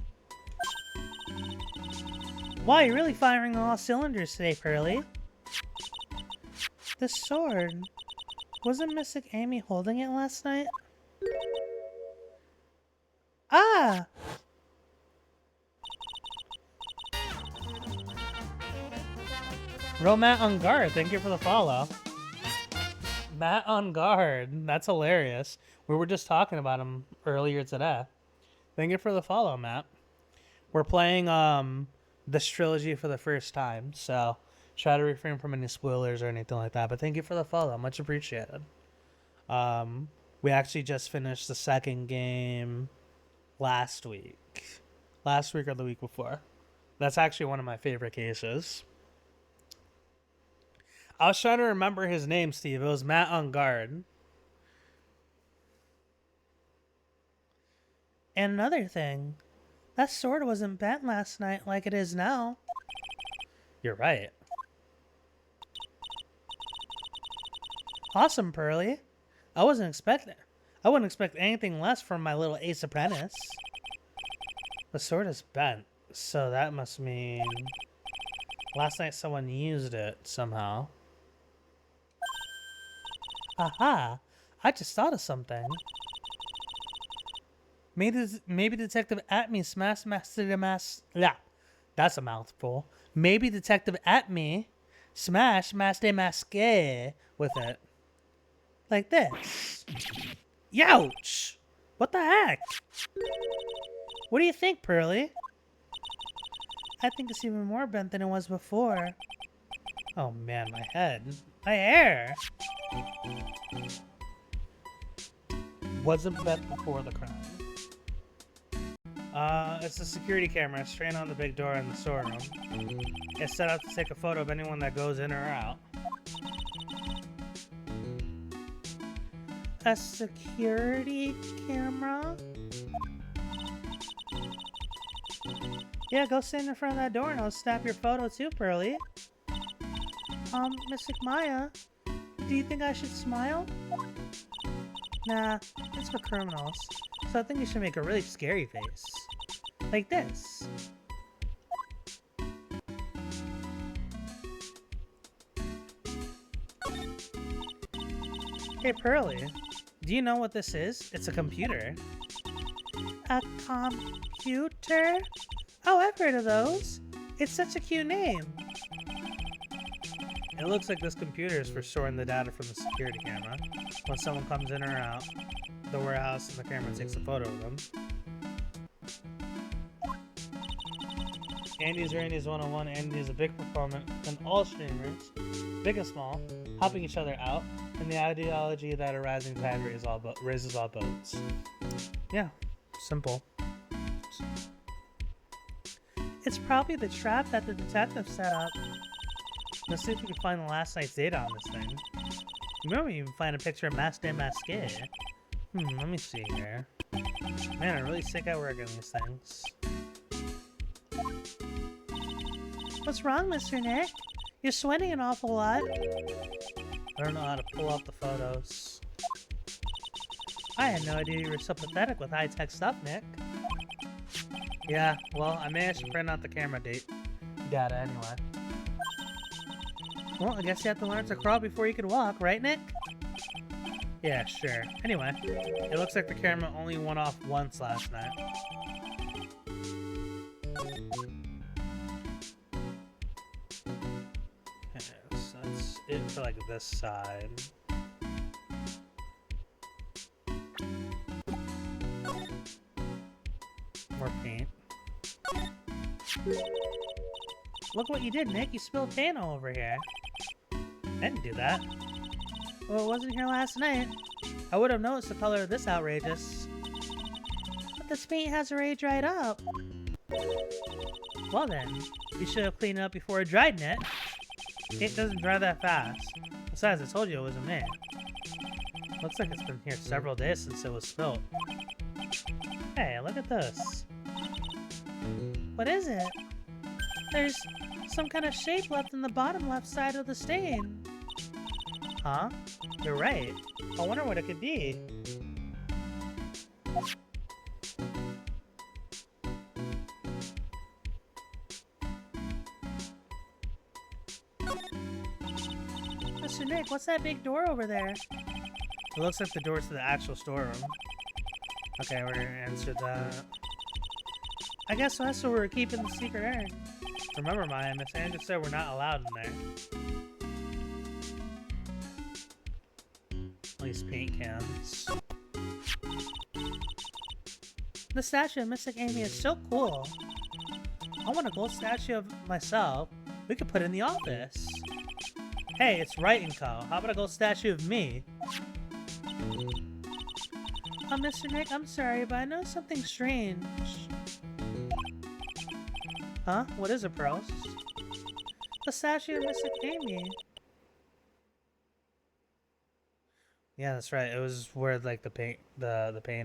Wow, you're really firing on all cylinders today, Pearly. This sword. Wasn't Mystic Amy holding it last night? Ah! Real Matt on guard, thank you for the follow. Matt on guard, that's hilarious. We were just talking about him earlier today. Thank you for the follow, Matt. We're playing this trilogy for the first time, so try to refrain from any spoilers or anything like that. But thank you for the follow, much appreciated. We actually just finished the second game last week or the week before. That's actually one of my favorite cases. I was trying to remember his name, Steve. It was Matt on guard. And another thing, that sword wasn't bent last night like it is now. You're right. Awesome, Pearly. I wouldn't expect anything less from my little ace apprentice. The sword is bent, so that must mean last night someone used it somehow. Aha! I just thought of something. Maybe Detective Atmey smashed Mask DeMasque. Yeah, that's a mouthful. Maybe Detective Atmey smashed Mask DeMasque with it. Like this. Youch! What the heck? What do you think, Pearly? I think it's even more bent than it was before. Oh man, my head. My hair! Wasn't bent before the crime. It's a security camera straight on the big door in the storeroom. It's set up to take a photo of anyone that goes in or out. A security camera? Yeah, go stand in front of that door and I'll snap your photo too, Pearly. Mystic Maya, do you think I should smile? Nah, it's for criminals. So I think you should make a really scary face. Like this. Hey Pearly, do you know what this is? It's a computer. A computer? Oh, I've heard of those. It's such a cute name. It looks like this computer is for storing the data from the security camera. When someone comes in or out the warehouse and the camera takes a photo of them. Andy's Randy's 101. Andy is a big proponent and all streamers, big and small, helping each other out, and the ideology that a rising tide raises all boats. Yeah, simple. It's probably the trap that the detective set up. Let's see if we can find the last night's data on this thing. Maybe we even find a picture of Mask DeMasque. Let me see here. Man, I really sick at working these things. What's wrong, Mr. Nick? You're sweating an awful lot. I don't know how to pull out the photos. I had no idea you were so pathetic with high-tech stuff, Nick. Yeah, well, I managed to print out the camera data anyway. Well, I guess you have to learn to crawl before you can walk, right, Nick? Yeah, sure. Anyway, it looks like the camera only went off once last night. Okay, so that's it for, like, this side. More paint. Look what you did, Nick. You spilled paint all over here. I didn't do that. Well, it wasn't here last night. I would have noticed the color of this outrageous. But this paint has already dried up. Well then, you should have cleaned it up before it dried, Nick. It doesn't dry that fast. Besides, I told you it wasn't me. Looks like it's been here several days since it was spilled. Hey, look at this. What is it? There's some kind of shape left in the bottom left side of the stain. Huh? You're right. I wonder what it could be. Mr. Nick, what's that big door over there? It looks like the door to the actual storeroom. Okay, we're gonna answer that. I guess that's where we're keeping the secret urn. Remember, Maya, Miss Andrews said we're not allowed in there. These paint cans. The statue of Mystic Amy is so cool. I want a gold statue of myself. We could put it in the office. Hey, it's Wright & Co. How about a gold statue of me? Mr. Nick, I'm sorry, but I know something strange. Huh? What is it, Pearls? The statue of Mystic Amy. Yeah, that's right. It was where like the paint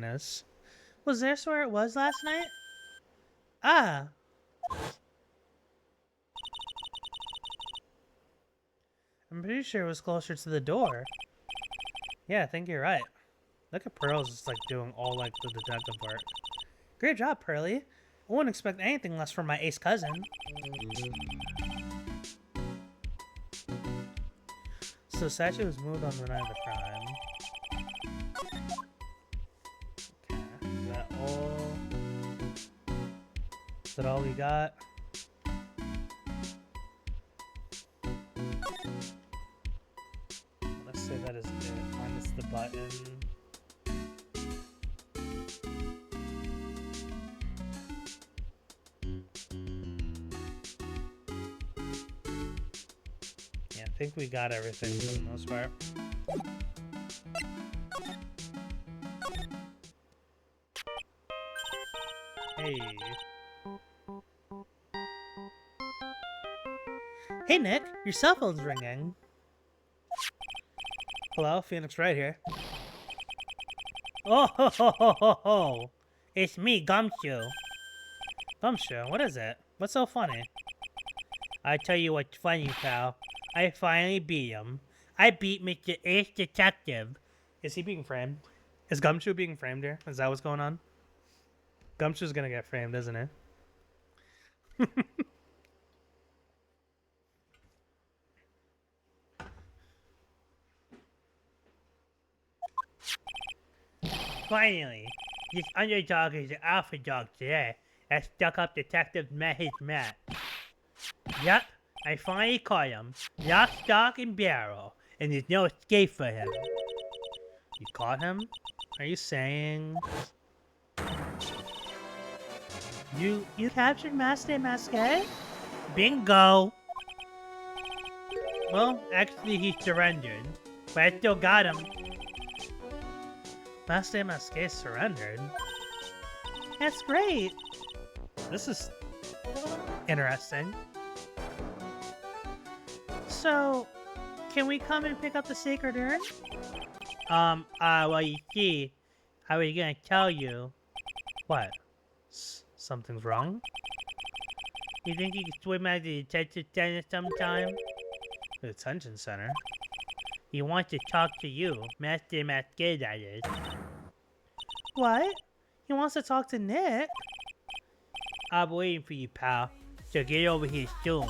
is. Was this where it was last night? Ah. I'm pretty sure it was closer to the door. Yeah, I think you're right. Look at Pearls just like doing all like the detective work. Great job, Pearly. wouldn't expect anything less from my ace cousin. So statue was moved on the night of the crime. Okay, is that all? Is that all we got? Let's say that is it, minus the button. Yeah, I think we got everything for the most part. Hey. Hey Nick, your cell phone's ringing. Hello, Phoenix Wright here. Oh ho ho ho ho ho! It's me, Gumshoe. Gumshoe, what is it? What's so funny? I tell you what's funny, pal. I finally beat him. I beat Mr. Ace Detective. Is he being framed? Is Gumshoe being framed here? Is that what's going on? Gumshoe's gonna get framed, isn't he? Finally, this underdog is the alpha dog today. That stuck-up detective met his match. Yup, I finally caught him. Lock, stock, and barrel. And there's no escape for him. You caught him? Are you saying... You captured Mask DeMasque? Bingo! Well, actually he surrendered. But I still got him. Mask DeMasque surrendered? That's great! This is... interesting. So... can we come and pick up the sacred urn? Well you see... I was gonna tell you... What? Something's wrong? You think you can swim out of the detention center sometime? The detention center? He wants to talk to you. Mask DeMasque, that is. What? He wants to talk to Nick? I'm waiting for you, pal. So get over here soon.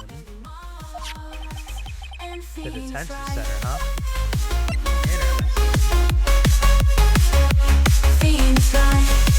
The detention center, huh? Phoenix Wright.